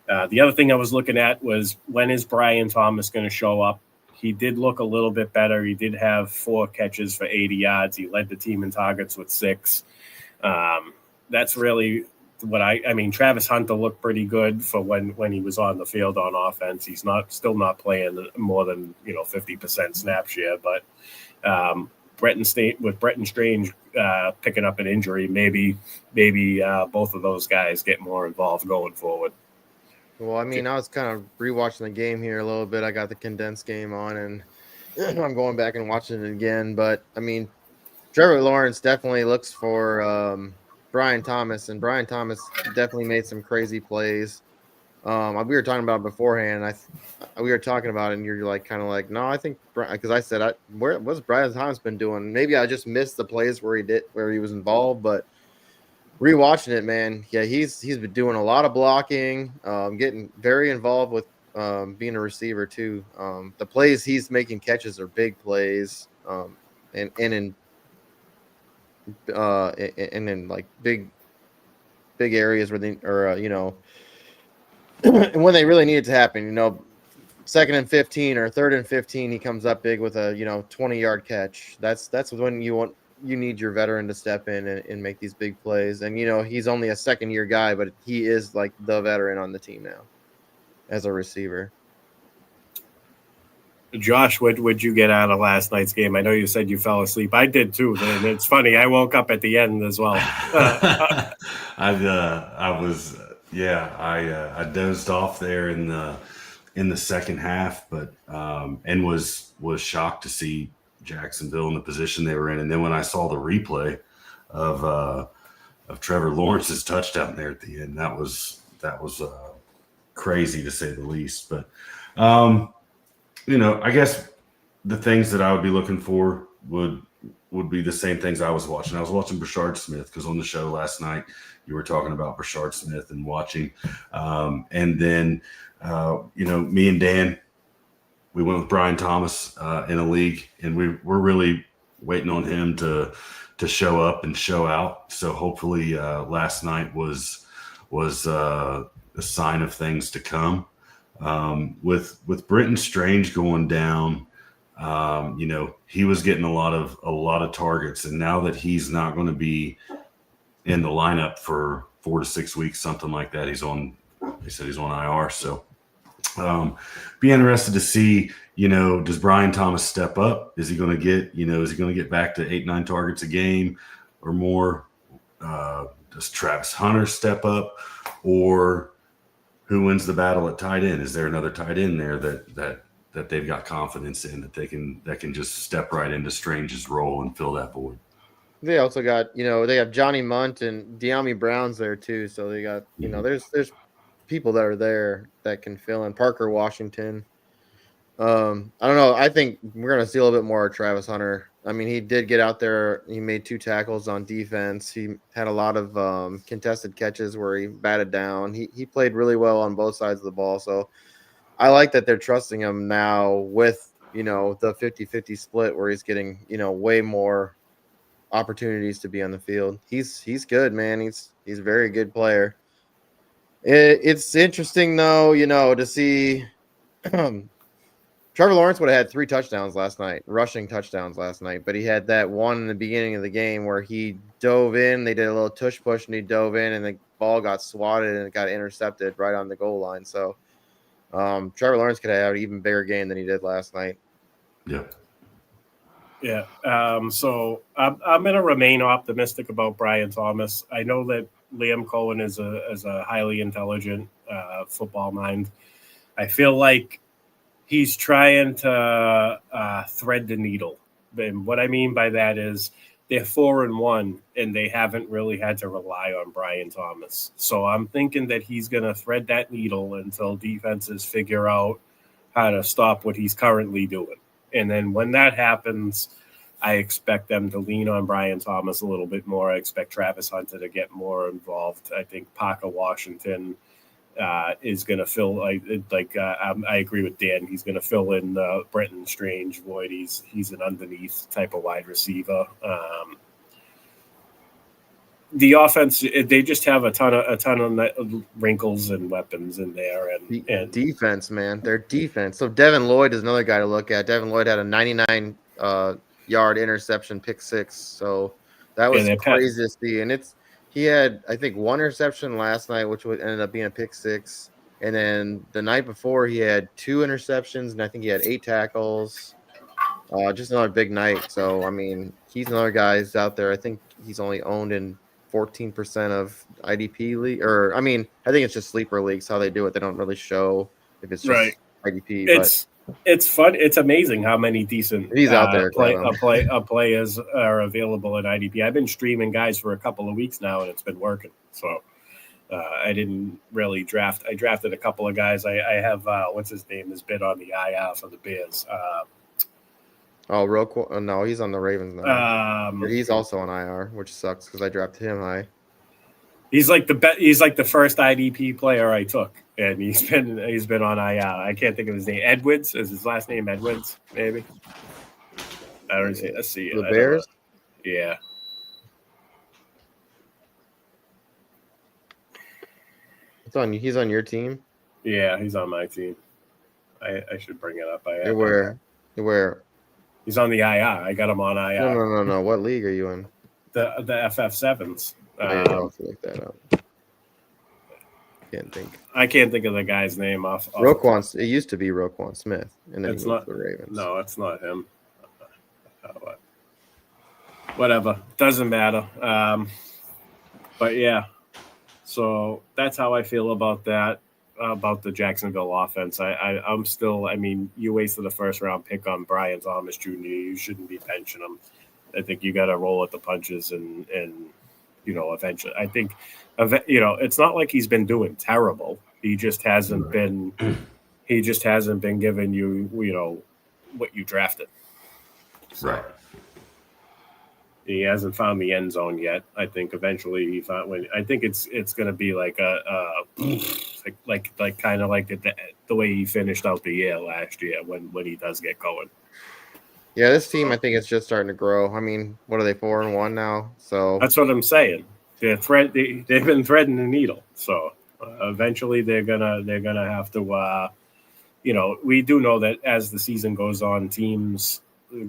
The other thing I was looking at was, when is Brian Thomas going to show up? He did look a little bit better. He did have 4 catches for 80 yards. He led the team in targets with 6. That's really what I mean, Travis Hunter looked pretty good for when he was on the field on offense. He's still not playing more than 50% snap share, but Bretton Strange picking up an injury, maybe both of those guys get more involved going forward. Well, I mean, I was kind of rewatching the game here a little bit. I got the condensed game on, and I'm going back and watching it again. But, I mean, Trevor Lawrence definitely looks for Brian Thomas, and Brian Thomas definitely made some crazy plays. We were talking about it beforehand. We were talking about it, and you're like, kind of like, no, I think, because I said, what's Brian Thomas been doing? Maybe I just missed the plays where he was involved, but rewatching it, man, yeah, he's been doing a lot of blocking, getting very involved with being a receiver too. The plays he's making catches are big plays, and in like big areas where they or and when they really need it to happen, 2nd and 15 or 3rd and 15, he comes up big with a 20-yard catch. That's when you need your veteran to step in and make these big plays. And he's only a 2nd-year guy, but he is like the veteran on the team now as a receiver. Josh, what would you get out of last night's game? I know you said you fell asleep. I did too. And it's funny. I woke up at the end as well. I dozed off there in the second half, but and was shocked to see Jacksonville in the position they were in. And then when I saw the replay of Trevor Lawrence's touchdown there at the end, that was crazy to say the least. But I guess the things that I would be looking for would be the same things I was watching. I was watching Brashard Smith, because on the show last night you were talking about Brashard Smith and watching, and then me and Dan, we went with Brian Thomas in a league, and we're really waiting on him to show up and show out. So hopefully last night was a sign of things to come. With Brenton Strange going down, he was getting a lot of targets, and now that he's not going to be in the lineup for 4 to 6 weeks, something like that, they said he's on IR. So be interested to see, does Brian Thomas step up? Is he going to get back to 8-9 targets a game or more? Does Travis Hunter step up, or who wins the battle at tight end? Is there another tight end there that they've got confidence in, that can just step right into Strange's role and fill that void? They also got, they have Johnny Munt and De'Ami Brown's there too. So they got, there's people that are there that can fill in. Parker Washington. I don't know. I think we're going to see a little bit more of Travis Hunter. I mean, he did get out there. He made 2 tackles on defense. He had a lot of contested catches where he batted down. He played really well on both sides of the ball. So I like that they're trusting him now with, the 50-50 split, where he's getting, way more opportunities to be on the field. He's good, man. He's a very good player. It's interesting though, to see Trevor Lawrence would have had 3 touchdowns last night, rushing touchdowns last night, but he had that one in the beginning of the game where he dove in. They did a little tush push and he dove in, and the ball got swatted and it got intercepted right on the goal line. So Trevor Lawrence could have an even bigger game than he did last night. Yep. Yeah. So I'm going to remain optimistic about Brian Thomas. I know that Liam Cohen is a highly intelligent football mind. I feel like he's trying to thread the needle. And what I mean by that is they're 4-1, and they haven't really had to rely on Brian Thomas. So I'm thinking that he's going to thread that needle until defenses figure out how to stop what he's currently doing. And then when that happens, I expect them to lean on Brian Thomas a little bit more. I expect Travis Hunter to get more involved. I think Parker Washington is going to fill I agree with Dan. He's going to fill in the Brenton Strange void. He's an underneath type of wide receiver. The offense, they just have a ton of wrinkles and weapons in there, and defense, man, their defense. So Devin Lloyd is another guy to look at. Devin Lloyd had a 99-yard interception, pick six. So that was crazy to see. And he had, I think, one interception last night, which ended up being a pick six. And then the night before, he had 2 interceptions, and I think he had 8 tackles. Just another big night. So I mean, he's another guy who's out there. I think he's only owned in 14% of IDP league, or I mean, I think it's just sleeper leagues how they do it. They don't really show if it's just IDP. It's fun. It's amazing how many decent out there players are available in IDP. I've been streaming guys for a couple of weeks now, and it's been working. So I didn't really draft. I drafted a couple of guys. I have what's his name has been on the IR for the Bears. Roquan? No, he's on the Ravens now. He's also on IR, which sucks because I drafted him high. He's like the first IDP player I took, and he's been on IR. I can't think of his name. Edwards is his last name. Edwards, maybe. I don't see. Let's see. The Bears. Yeah. He's on your team. Yeah, he's on my team. I should bring it up. Where? He's on the IR. I got him on IR. No. What league are you in? The FF7s. I'll look that up. I can't think of the guy's name off. Roquan. It used to be Roquan Smith, and then it's not the Ravens. No, it's not him. Whatever, doesn't matter. But yeah, so that's how I feel about that. About the Jacksonville offense. I'm still. I mean, you wasted a first round pick on Brian Thomas Jr. You shouldn't be benching him. I think you got to roll at the punches and eventually. I think it's not like he's been doing terrible. He just hasn't been. He just hasn't been giving you what you drafted. Right. He hasn't found the end zone yet. I think eventually he found. I think it's going to be like kind of like the way he finished out the year last year when he does get going. Yeah, this team I think it's just starting to grow. I mean, what are they 4-1 now? So that's what I'm saying. They've been threading the needle. So eventually they're gonna have to. We do know that as the season goes on, teams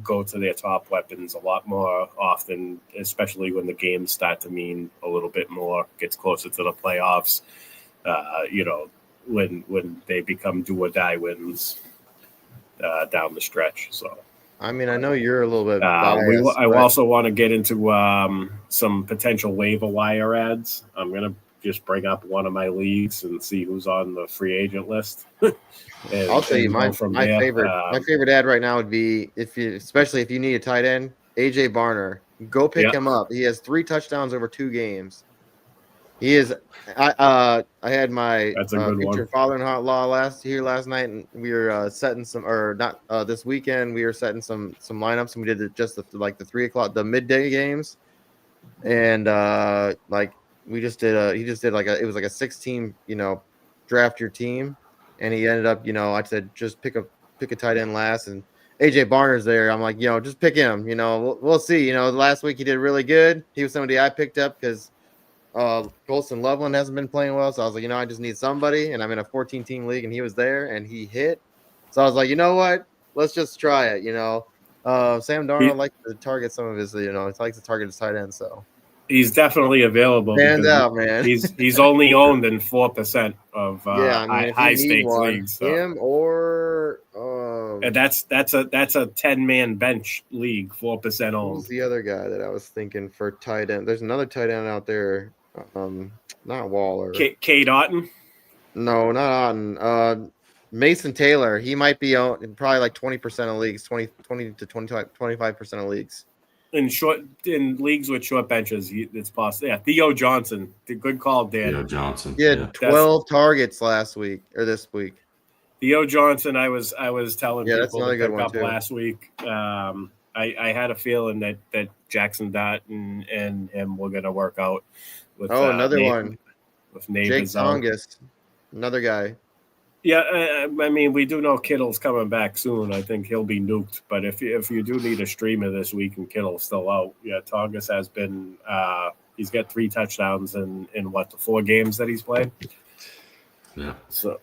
go to their top weapons a lot more often, especially when the games start to mean a little bit more, gets closer to the playoffs. When they become do or die wins down the stretch. So, I mean, I know you're a little bit biased. I also want to get into some potential waiver wire ads. I'm gonna just bring up one of my leagues and see who's on the free agent list. I'll tell you my favorite ad right now would be especially if you need a tight end, AJ Barner. Go pick him up. He has 3 touchdowns over 2 games. He is. I had my future father-in-law last night, and we were setting some, or not this weekend. We were setting some lineups, and we did just the 3 o'clock, the midday games, and we just did he just did it was like a 6-team, draft your team, and he ended up, I said just pick a tight end last, and AJ Barner's there. I'm like, just pick him. We'll see. Last week he did really good. He was somebody I picked up because Colson Loveland hasn't been playing well, so I was like, I just need somebody, and I'm in a 14-team league, and he was there, and he hit. So I was like, you know what? Let's just try it. Sam Darnold likes to target some of his, he likes to target his tight end. So he's definitely available. Hands out, man. He's only owned in 4% of high stakes leagues. So. Him or and that's a 10-man bench league, 4% owned. Who's the other guy that I was thinking for tight end? There's another tight end out there. Not Waller. Cade Otton? No, not Otton. Mason Taylor. He might be owned probably like 20% of leagues, 20 to 25% of leagues. In leagues with short benches, it's possible. Yeah, Theo Johnson. Good call, Dan. Theo Johnson. He had 12 targets last week or this week. Theo Johnson, I was telling people that's another to good pick one up too. last week. I had a feeling that Jackson Dot and him were going to work out. With another Nate, one. with Jake Neighbors out. Tongas, another guy. Yeah, I mean, we do know Kittle's coming back soon. I think he'll be nuked. But if you do need a streamer this week and Kittle's still out, yeah, Tongas has been. He's got 3 touchdowns in the 4 games that he's played. Yeah. So,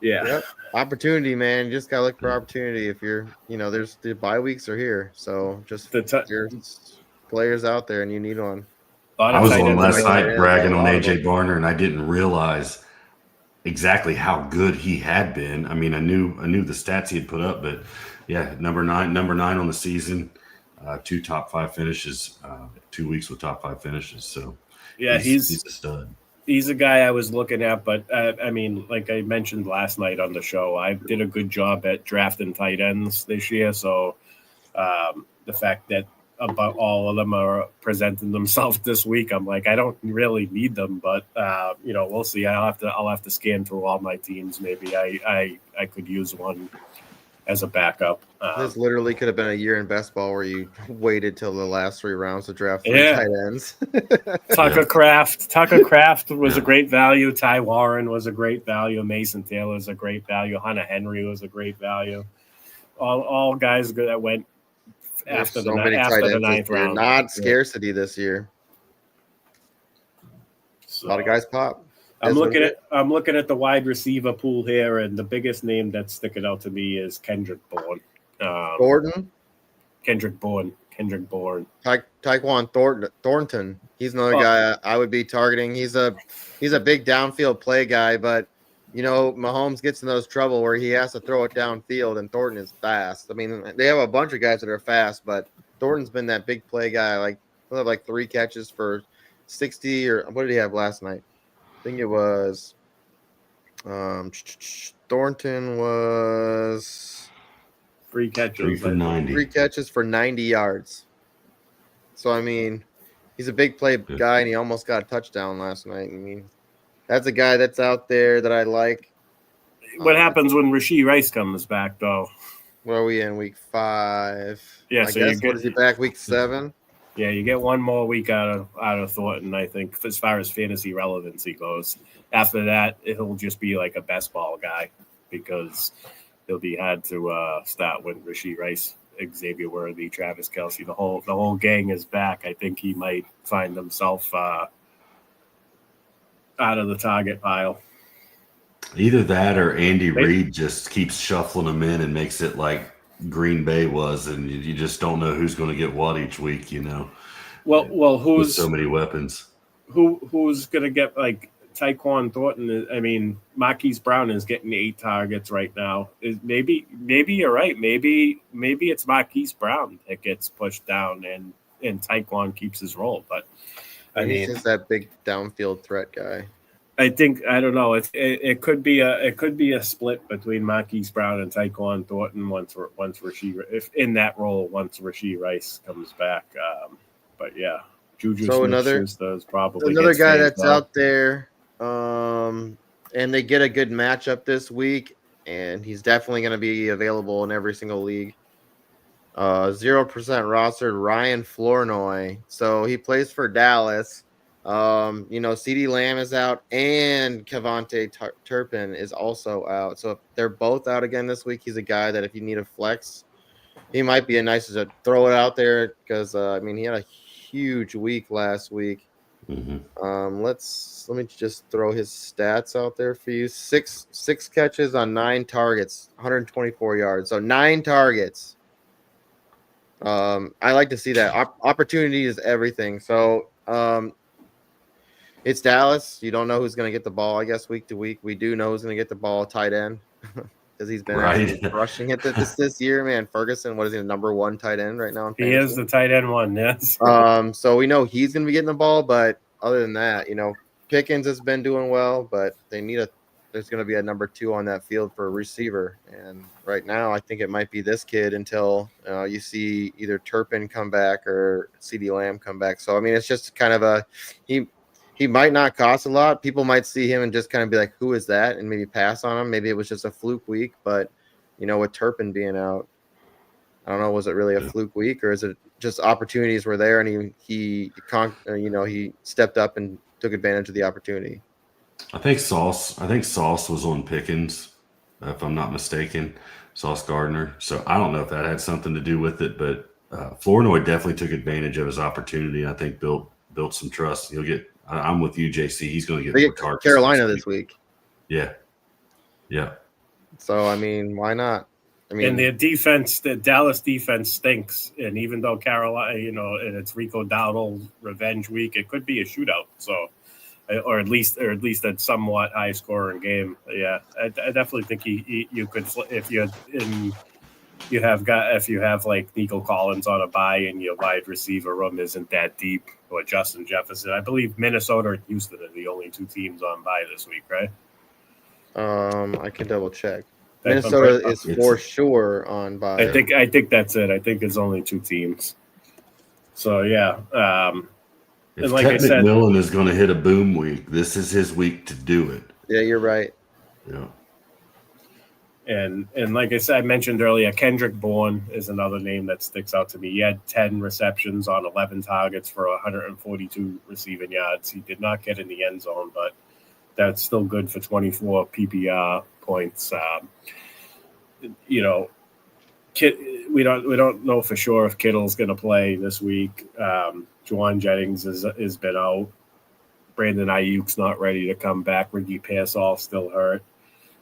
yeah. Yep. Opportunity, man. You just gotta look for opportunity. If you're, there's the bye weeks are here, so just there's players out there, and you need one. I was on last night ends, bragging on a lot of AJ Barner, and I didn't realize exactly how good he had been. I mean, I knew the stats he had put up, but yeah, number nine on the season, 2 top 5 finishes, 2 weeks with top 5 finishes. So yeah, he's a stud. He's a guy I was looking at, but I mean, like I mentioned last night on the show, I did a good job at drafting tight ends this year. So the fact that about all of them are presenting themselves this week, I'm like, I don't really need them, but we'll see. I'll have to scan through all my teams. Maybe I could use one as a backup. This literally could have been a year in best ball where you waited till the last 3 rounds to draft 3 tight ends. Tucker Kraft was a great value. Ty Warren was a great value. Mason Taylor was a great value. Hunter Henry was a great value. All guys that went after the 9th round. Not scarcity this year. So, a lot of guys pop. I'm looking at the wide receiver pool here, and the biggest name that's sticking out to me is Kendrick Bourne. Kendrick Bourne. Tyquan Thornton. He's another guy I would be targeting. He's a big downfield play guy, but Mahomes gets in those trouble where he has to throw it downfield, and Thornton is fast. I mean, they have a bunch of guys that are fast, but Thornton's been that big play guy. He'll have 3 catches for 60, or what did he have last night? I think it was Thornton was 3 catches. 3 catches for 90 yards. So, I mean, he's a big play guy, and he almost got a touchdown last night. I mean, that's a guy that's out there that I like. What happens when Rashee Rice comes back, though? Where are we in week 5? Yeah, I guess, what is he back, week 7? Yeah, you get one more week out of Thornton, I think, as far as fantasy relevancy goes. After that, he'll just be like a best ball guy because he'll be hard to start when Rashee Rice, Xavier Worthy, Travis Kelce, the whole gang is back. I think he might find himself out of the target pile. Either that or Andy Reid just keeps shuffling them in and makes it like Green Bay was, and you just don't know who's going to get what each week, Well, who's with so many weapons? Who's going to get Tyquan Thornton? I mean, Marquise Brown is getting 8 targets right now. Maybe you're right. Maybe it's Marquise Brown that gets pushed down, and Tyquan keeps his role. But he's just that big downfield threat guy. I don't know. It could be a split between Marquise Brown and Tyquan Thornton once Rashee Rice comes back. But yeah, Juju Smith-Schuster is probably another guy that's out there. And they get a good matchup this week, and he's definitely going to be available in every single league. 0% rostered Ryan Flournoy, so he plays for Dallas. CeeDee Lamb is out, and Kevontae Turpin is also out. So if they're both out again this week, he's a guy that if you need a flex, he might be a nice to throw it out there because he had a huge week last week. Mm-hmm. Let me just throw his stats out there for you. 6 catches on 9 targets, 124 yards. So 9 targets. I like to see that. Opportunity is everything. So it's Dallas. You don't know who's going to get the ball, I guess, week to week. We do know who's going to get the ball, tight end, because he's been rushing it this year, man. Ferguson, what is he, the number 1 tight end right now? He is the tight end 1, yes. So we know he's going to be getting the ball, but other than that, Pickens has been doing well, but there's going to be a number 2 on that field for a receiver. And right now, I think it might be this kid until you see either Turpin come back or CeeDee Lamb come back. So, it's just kind of he might not cost a lot. People might see him and just kind of be like, who is that? And maybe pass on him. Maybe it was just a fluke week, but with Turpin being out. I don't know. Was it really a fluke week, or is it just opportunities were there and he stepped up and took advantage of the opportunity? I think Sauce was on Pickens, if I'm not mistaken, Sauce Gardner. So I don't know if that had something to do with it, but Flournoy definitely took advantage of his opportunity. I think built some trust. I'm with you, JC. He's going to get They more get targets Carolina this week. Yeah. So I mean, why not? I mean, and their defense, the Dallas defense stinks. And even though Carolina, and it's Rico Dowdle revenge week, it could be a shootout. So, or at least a somewhat high scoring game. Yeah, I definitely think you could, if you have like Nico Collins on a bye and your wide receiver room isn't that deep, or Justin Jefferson. I believe Minnesota and Houston are the only two teams on bye this week, right? I can double check. Minnesota is for sure on bye. I think that's it. I think it's only two teams. So yeah. If like Ted McMillan is going to hit a boom week, this is his week to do it. Yeah, you're right. Yeah. And like I mentioned earlier, Kendrick Bourne is another name that sticks out to me. He had 10 receptions on 11 targets for 142 receiving yards. He did not get in the end zone, but that's still good for 24 PPR points. We don't know for sure if Kittle's going to play this week. Juwan Jennings has been out. Brandon Ayuk's not ready to come back. Ricky Pearsall still hurt.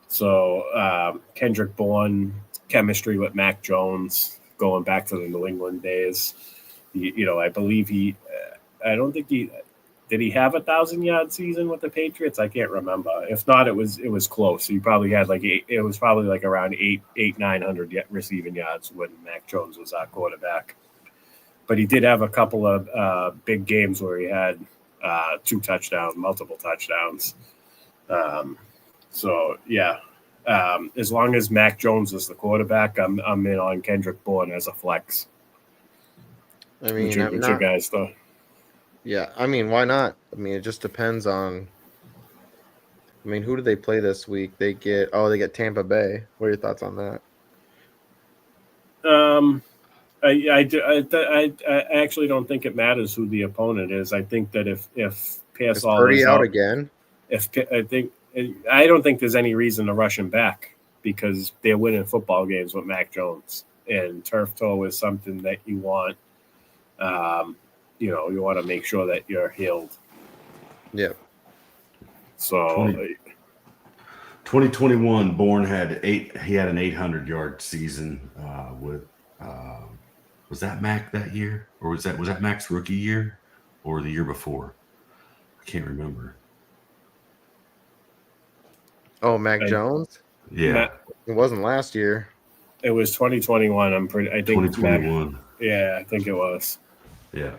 So Kendrick Bourne, chemistry with Mac Jones, going back to the New England days. I believe I don't think did he have 1,000-yard season with the Patriots? I can't remember. If not, it was close. He probably had it was probably like around 900 receiving yards when Mac Jones was our quarterback. But he did have a couple of big games where he had multiple touchdowns. So yeah, as long as Mac Jones is the quarterback, I'm in on Kendrick Bourne as a flex. I mean, what you guys thought? Yeah, I mean, why not? I mean, it just depends on. I mean, who do they play this week? They get Tampa Bay. What are your thoughts on that? I actually don't think it matters who the opponent is. I think that if Pearsall is out again, I don't think there's any reason to rush him back because they're winning football games with Mac Jones, and turf toe is something that you want. You want to make sure that you're healed. Yeah. So 2021, Bourne had an 800-yard season with was that Mac that year, or was that Mac's rookie year, or the year before? I can't remember. Oh, Mac Jones? Yeah. It wasn't last year. It was 2021. I think 2021. I think it was. Yeah.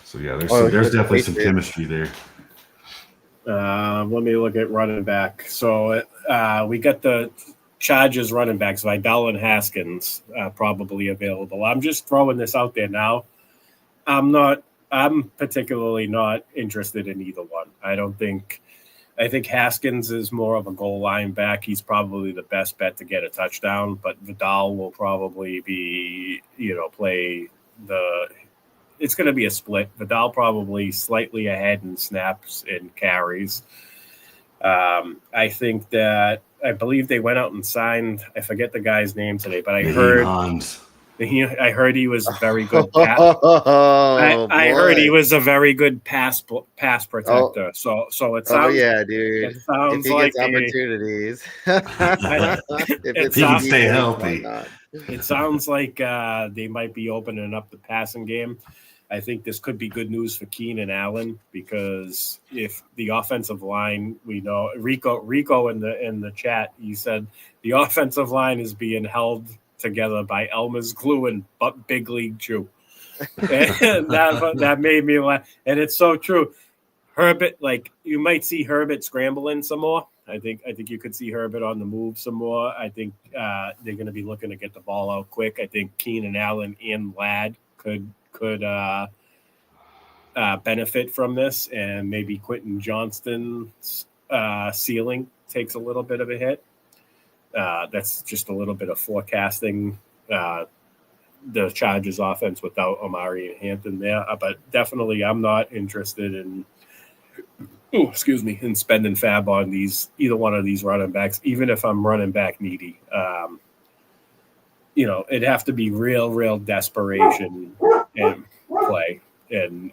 So yeah, there's definitely some chemistry there. Let me look at running back. So we got the Chargers running backs, Vidal and Haskins, probably available. I'm just throwing this out there now. I'm particularly not interested in either one. I think Haskins is more of a goal line back. He's probably the best bet to get a touchdown, but Vidal will probably be, play it's going to be a split. Vidal probably slightly ahead in snaps and carries. I believe they went out and signed, I forget the guy's name today, but I heard he was very good. I heard he was a very good pass protector. So it sounds. Oh yeah, dude. It sounds if he gets opportunities, if he can stay healthy. It sounds like they might be opening up the passing game. I think this could be good news for Keenan Allen because if the offensive line, we know Rico in the chat, he said the offensive line is being held together by Elmer's glue and Big League Chew. And that made me laugh, and it's so true. Herbert, you might see Herbert scrambling some more. I think you could see Herbert on the move some more. I think they're going to be looking to get the ball out quick. I think Keenan Allen and Ladd could benefit from this, and maybe Quentin Johnston's ceiling takes a little bit of a hit. That's just a little bit of forecasting the Chargers offense without Amari and Hampton there. But definitely I'm not interested in in spending fab on either one of these running backs, even if I'm running back needy. It'd have to be real desperation and play and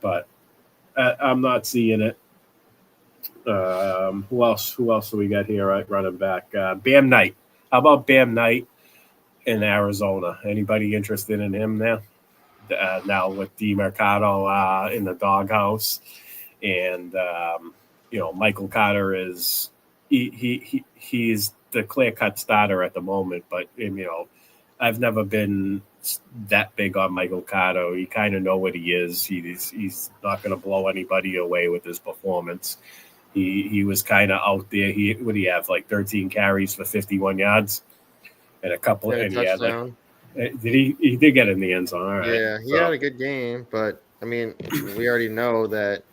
but I'm not seeing it. Who else do we got here at running back? Bam Knight. How about Bam Knight in Arizona? Anybody interested in him there? Now with DeMercado in the doghouse, and Michael Carter is he's the clear-cut starter at the moment, but I've never been that big on Michael Carter. You kind of know what he is. He's not going to blow anybody away with his performance. He was kind of out there. What do you have, like 13 carries for 51 yards and a couple and he had touchdown. he did get in the end zone. All right. Yeah, he had a good game, but I mean, we already know that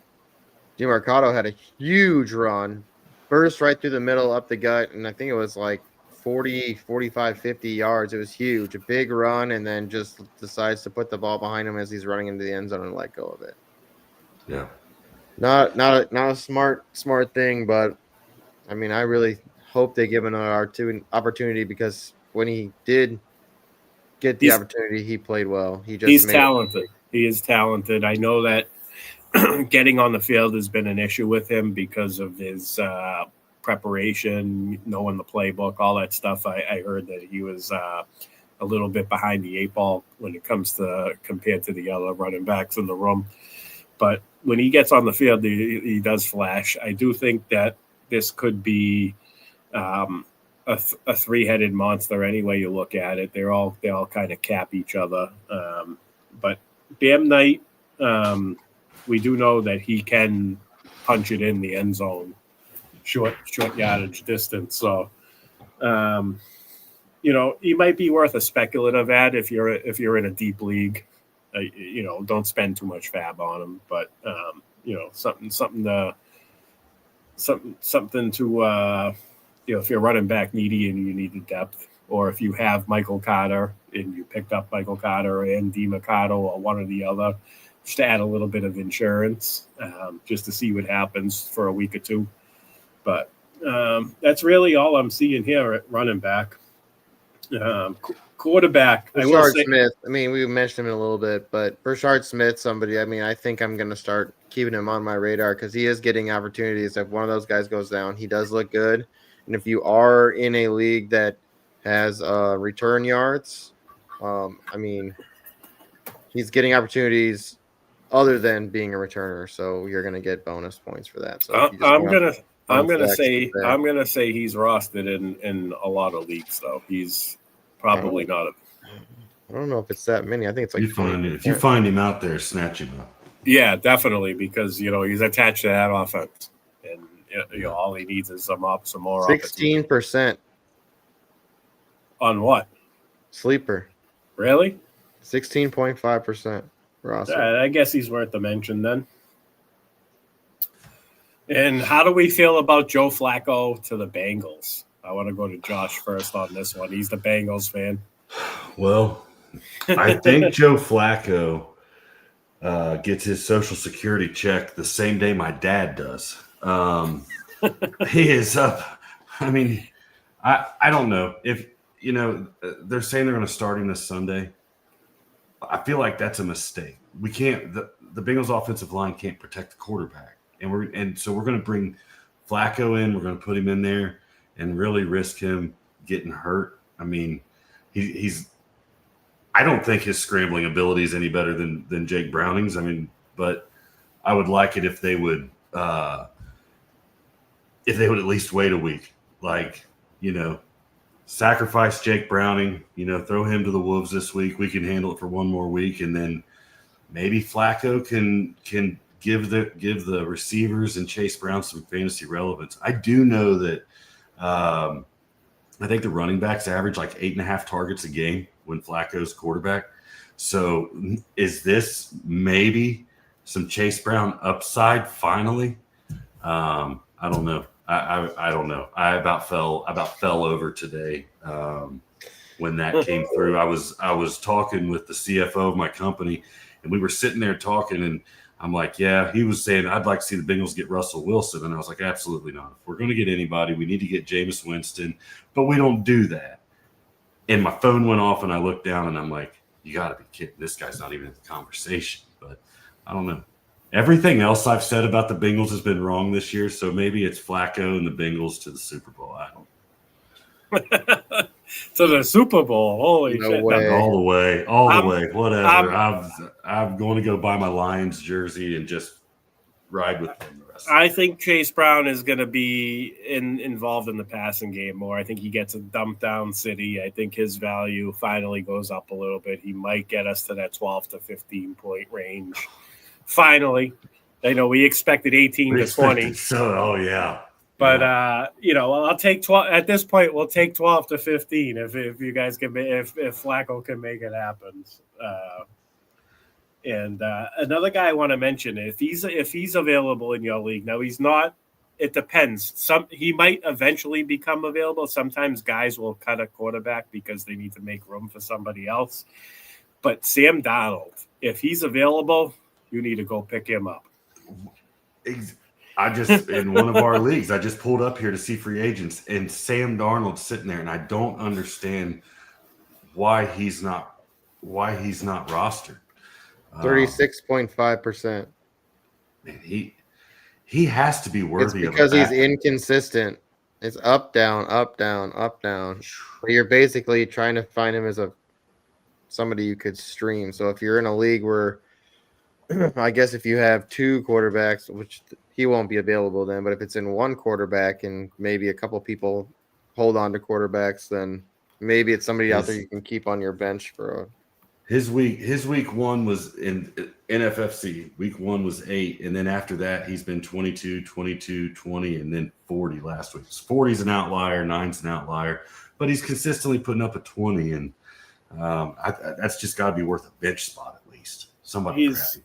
DeMercado had a huge run, burst right through the middle, up the gut, and I think it was like 40, 45, 50 yards. It was huge, a big run, and then just decides to put the ball behind him as he's running into the end zone and let go of it. Yeah. Not a smart thing, but I mean, I really hope they give him an opportunity, because when he did get the opportunity, he played well. He's talented. He is talented. I know that getting on the field has been an issue with him because of his preparation, knowing the playbook, all that stuff. I heard that he was a little bit behind the eight ball when it comes to compared to the other running backs in the room. But when he gets on the field, he does flash. I do think that this could be a three-headed monster any way you look at it. They all kind of cap each other. But Bam Knight, we do know that he can punch it in the end zone, short yardage distance. So, he might be worth a speculative ad if you're in a deep league. Don't spend too much fab on him, but something to if you're running back needy and you need the depth, or if you have Michael Carter and you picked up Michael Carter and DeMercado or one or the other, just to add a little bit of insurance, just to see what happens for a week or two. But that's really all I'm seeing here at running back. Quarterback, Rashard Smith. I mean, we mentioned him in a little bit, but Rashard Smith, somebody. I mean, I think I'm going to start keeping him on my radar, because he is getting opportunities. If one of those guys goes down, he does look good. And if you are in a league that has return yards, I mean, he's getting opportunities other than being a returner, so you're going to get bonus points for that. So I'm gonna say he's rostered in a lot of leagues, though. He's probably not a. I don't know if it's that many. I think it's like if you find him out there, snatch him up. Yeah, definitely, because he's attached to that offense, and all he needs is some more. 16% on what? Sleeper. Really? 16.5% roster. I guess he's worth the mention then. And how do we feel about Joe Flacco to the Bengals? I want to go to Josh first on this one. He's the Bengals fan. Well, I think Joe Flacco gets his Social Security check the same day my dad does. He is up. I mean, I don't know if they're saying they're going to start him this Sunday. I feel like that's a mistake. We can't. The Bengals offensive line can't protect the quarterback, and so we're going to bring Flacco in. We're going to put him in there and really risk him getting hurt. I mean, he's. I don't think his scrambling ability is any better than Jake Browning's. I mean, but I would like it if they would at least wait a week, sacrifice Jake Browning, throw him to the wolves this week. We can handle it for one more week, and then maybe Flacco can give the receivers and Chase Brown some fantasy relevance. I do know that I think the running backs average like 8.5 targets a game when Flacco's quarterback. So is this maybe some Chase Brown upside finally? I don't know. I don't know. I about fell over today when that came through. I was talking with the CFO of my company, and we were sitting there talking, and I'm like, yeah, he was saying I'd like to see the Bengals get Russell Wilson, and I was like, absolutely not. If we're going to get anybody, we need to get Jameis Winston, but we don't do that. And my phone went off, and I looked down, and I'm like, you got to be kidding! This guy's not even in the conversation. But I don't know. Everything else I've said about the Bengals has been wrong this year, so maybe it's Flacco and the Bengals to the Super Bowl. I don't. To the Super Bowl, holy shit! Way. All the way, whatever. I'm going to go buy my Lions jersey and just ride with them the rest. I think Chase Brown is going to be involved in the passing game more. I think he gets a dumped down city. I think his value finally goes up a little bit. He might get us to that 12 to 15 point range. Finally, I know we expected 18 to 20. So, yeah. But I'll take 12 at this point. We'll take 12 to 15 if you guys can, if Flacco can make it happen. And another guy I want to mention, if he's available in your league now, he's not. It depends. He might eventually become available. Sometimes guys will cut a quarterback because they need to make room for somebody else. But Sam Darnold, if he's available, you need to go pick him up. I just, in one of our leagues, I just pulled up here to see free agents, and Sam Darnold's sitting there, and I don't understand why he's not rostered. 36.5%. He has to be worthy. It's because he's inconsistent. It's up, down, up, down, up, down. But you're basically trying to find him as somebody you could stream. So if you're in a league where, I guess if you have two quarterbacks, which he won't be available then, but if it's in one quarterback and maybe a couple people hold on to quarterbacks, then maybe it's somebody out there you can keep on your bench for His week one was in NFFC. Week one was 8, and then after that, he's been 22, 22, 20, and then 40 last week. 40's an outlier, 9's an outlier, but he's consistently putting up a 20, and that's just got to be worth a bench spot at least. Somebody crappy.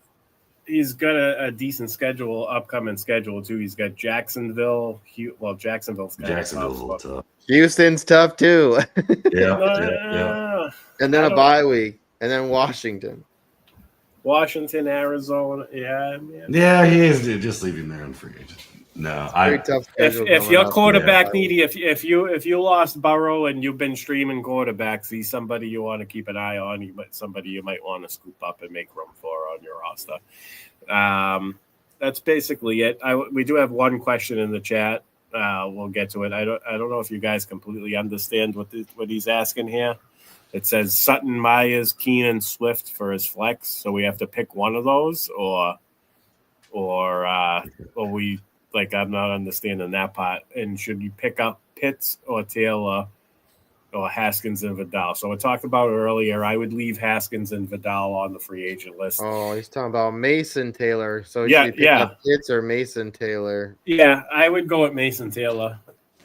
He's got a decent upcoming schedule too. He's got Jacksonville. Jacksonville's a little tough. Houston's tough too. Yeah. And then a bye week. And then Washington, Arizona. Yeah. He is. Just leave him there on free agent. No, if your quarterback needy, if you lost Burrow and you've been streaming quarterbacks, he's somebody you want to keep an eye on. Somebody you might want to scoop up and make room for on your roster. That's basically it. We do have one question in the chat. We'll get to it. I don't know if you guys completely understand what he's asking here. It says Sutton, Myers, Keenan, Swift for his flex. So we have to pick one of those, or we. Like, I'm not understanding that part. And should you pick up Pitts or Taylor or Haskins and Vidal? So we talked about it earlier. I would leave Haskins and Vidal on the free agent list. Oh, he's talking about Mason Taylor. So should you pick up Pitts or Mason Taylor? Yeah, I would go with Mason Taylor.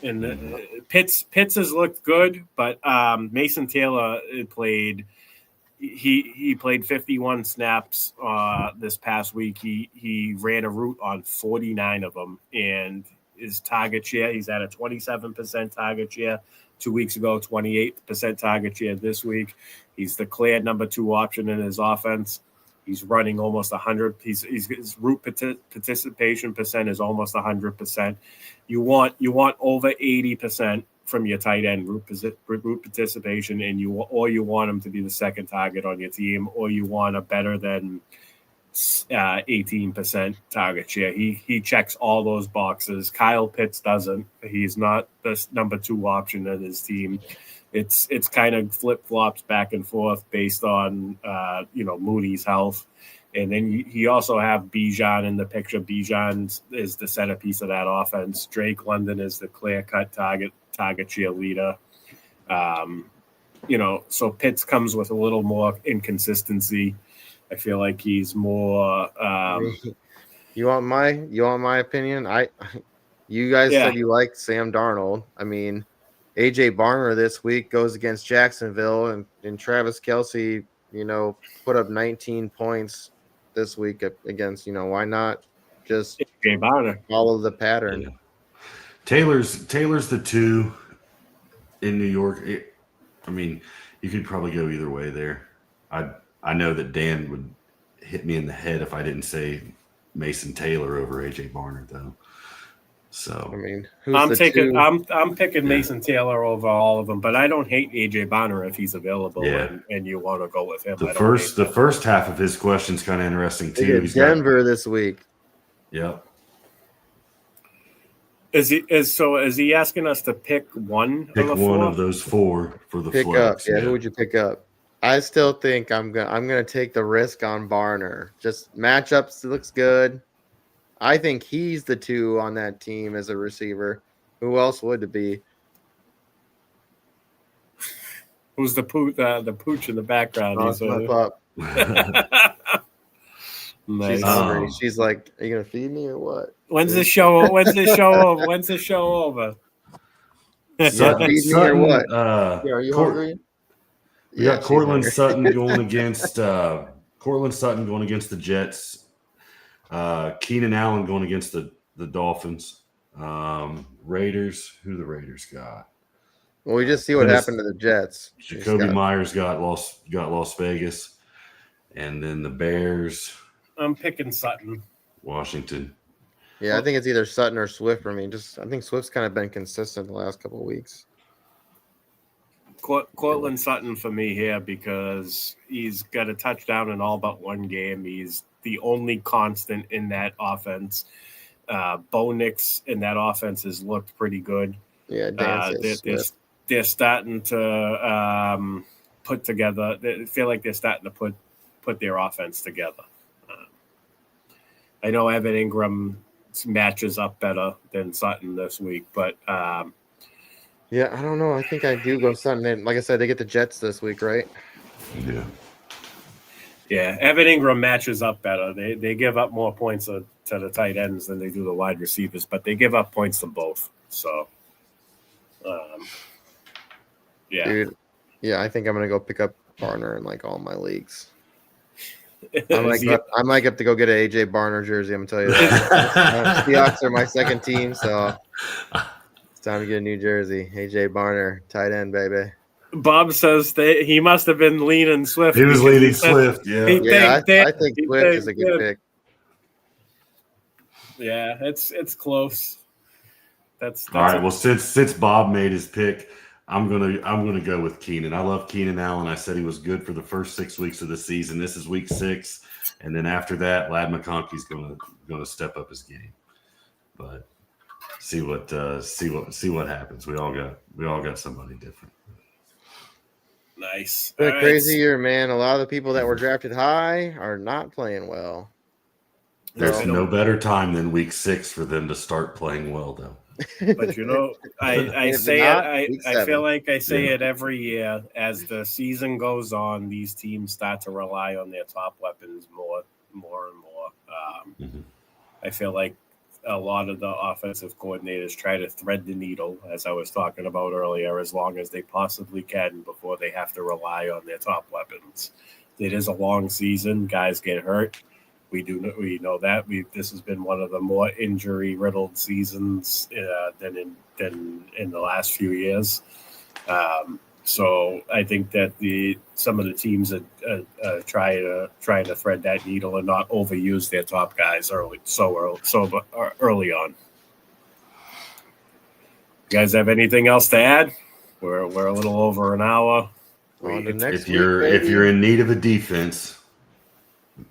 And Pitts has looked good, but Mason Taylor played. He played 51 snaps this past week. He ran a route on 49 of them, and his target share, he's at a 27% target share 2 weeks ago, 28% target share this week. He's the clear number 2 option in his offense. He's running almost 100. His route participation percent is almost 100%. You want over 80% from your tight end route participation, and you want him to be the second target on your team, or you want a better than 18% target share. He checks all those boxes. Kyle Pitts doesn't. He's not the number 2 option in his team. It's kind of flip flops back and forth based on Moody's health. And then you also have Bijan in the picture. Bijan is the centerpiece of that offense. Drake London is the clear-cut target cheerleader. So Pitts comes with a little more inconsistency. I feel like he's more. You want my opinion? You guys said you like Sam Darnold. I mean, AJ Barner this week goes against Jacksonville, and Travis Kelce, put up 19 points this week against. Why not just AJ Barner follow the pattern? Taylor's the 2 in New York. You could probably go either way there. I know that Dan would hit me in the head if I didn't say Mason Taylor over AJ Barner, though. So who's I'm the taking 2? I'm picking Mason Taylor over all of them, but I don't hate AJ Barner if he's available and you want to go with him. The first half of his question's kind of interesting too. He's Denver this week. Yep. Is he asking us to pick one? Pick one of those 4 for the pick flex. up. Yeah, who would you pick up? I still think I'm gonna take the risk on Barner. Just matchups looks good. I think he's the 2 on that team as a receiver. Who else would it be? Who's the pooch in the background? Oh, it's my pup. Nice. She's hungry. She's like, "Are you gonna feed me or what?" When's the show over? When's the show over? Feed me or what? Are you hungry? We got Cortland Sutton going against the Jets. Keenan Allen going against the Dolphins. Raiders. Who the Raiders got? Well, we just see what happened to the Jets. Jacoby Myers got Las Vegas, and then the Bears. I'm picking Sutton. Washington. Yeah, I think it's either Sutton or Swift for me. I think Swift's kind of been consistent the last couple of weeks. Cortland Sutton for me here because he's got a touchdown in all but one game. He's the only constant in that offense. Bo Nix in that offense has looked pretty good. Yeah, they're starting to put together. They feel like they're starting to put their offense together. I know Evan Ingram matches up better than Sutton this week, but yeah, I don't know. I think I do go Sutton. Like I said, they get the Jets this week, right? Yeah. Yeah, Evan Ingram matches up better. They give up more points to the tight ends than they do the wide receivers, but they give up points to both. So, yeah. Dude, yeah, I think I'm going to go pick up Barner in like all my leaguks. I might have to go get an AJ Barner jersey. I'm going to tell you that. Seahawks are my second team, so it's time to get a new jersey. AJ Barner, tight end, baby. Bob says that he must have been leaning Swift. He was leaning Swift, yeah. I think Swift is a good pick. Yeah, it's close. That's all right. Well, since Bob made his pick, I'm gonna go with Keenan. I love Keenan Allen. I said he was good for the first 6 weeks of the season. This is week 6, and then after that, Ladd McConkey's gonna step up his game. But see what happens. We all got somebody different. Nice. It's a crazy year, man. A lot of the people that were drafted high are not playing well. There's no better time than week 6 for them to start playing well, though. But I say it. I feel like I say it every year. As the season goes on, these teams start to rely on their top weapons more and more. I feel like a lot of the offensive coordinators try to thread the needle, as I was talking about earlier, as long as they possibly can before they have to rely on their top weapons. It is a long season. Guys get hurt. We know that. This has been one of the more injury-riddled seasons than in the last few years. So I think that some of the teams are trying to thread that needle and not overuse their top guys early on. You guys have anything else to add? We're a little over an hour. If you're in need of a defense,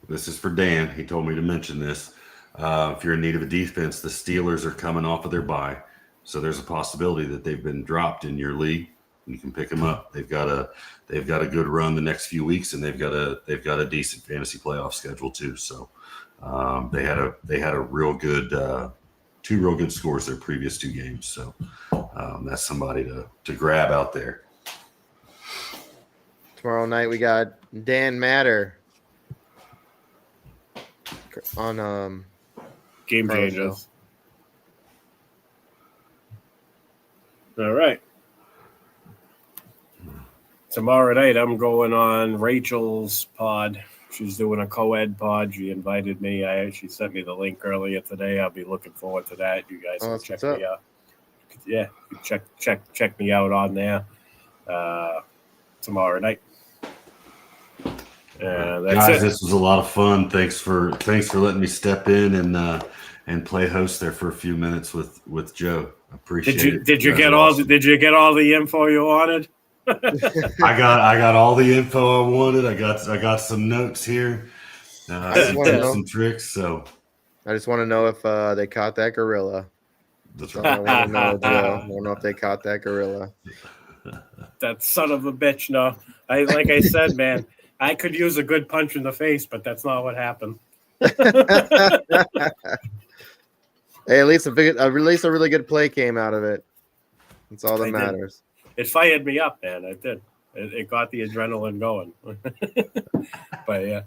this is for Dan. He told me to mention this. If you're in need of a defense, the Steelers are coming off of their bye, so there's a possibility that they've been dropped in your league. You can pick them up. They've got a good run the next few weeks, and they've got a decent fantasy playoff schedule too. So they had a real good 2 real good scores their previous 2 games. So that's somebody to grab out there. Tomorrow night we got Dan Matter on Game Changers. All right. Tomorrow night, I'm going on Rachel's pod. She's doing a co-ed pod. She invited me. She sent me the link earlier today. I'll be looking forward to that. You guys can check me out. check me out on there tomorrow night. Guys, this was a lot of fun. Thanks for letting me step in and play host there for a few minutes with Joe. Appreciate it. Did you get all the info you wanted? I got all the info I wanted. I got some notes here. Some tricks. So I just want to know if they caught that gorilla. That's right. I want to know, Joe. I want to know if they caught that gorilla. That son of a bitch. No, like I said, man, I could use a good punch in the face, but that's not what happened. Hey, at least a really good play came out of it. That's all that matters. It fired me up, man. It did. It got the adrenaline going. But yeah.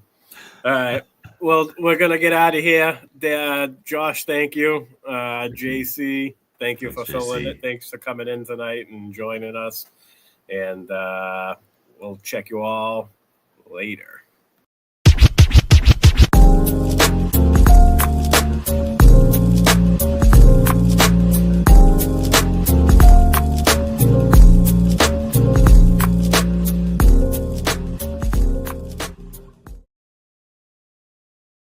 All right. Well, we're gonna get out of here. Josh, thank you. JC, thank you for filling it. Thanks for coming in tonight and joining us. And we'll check you all later.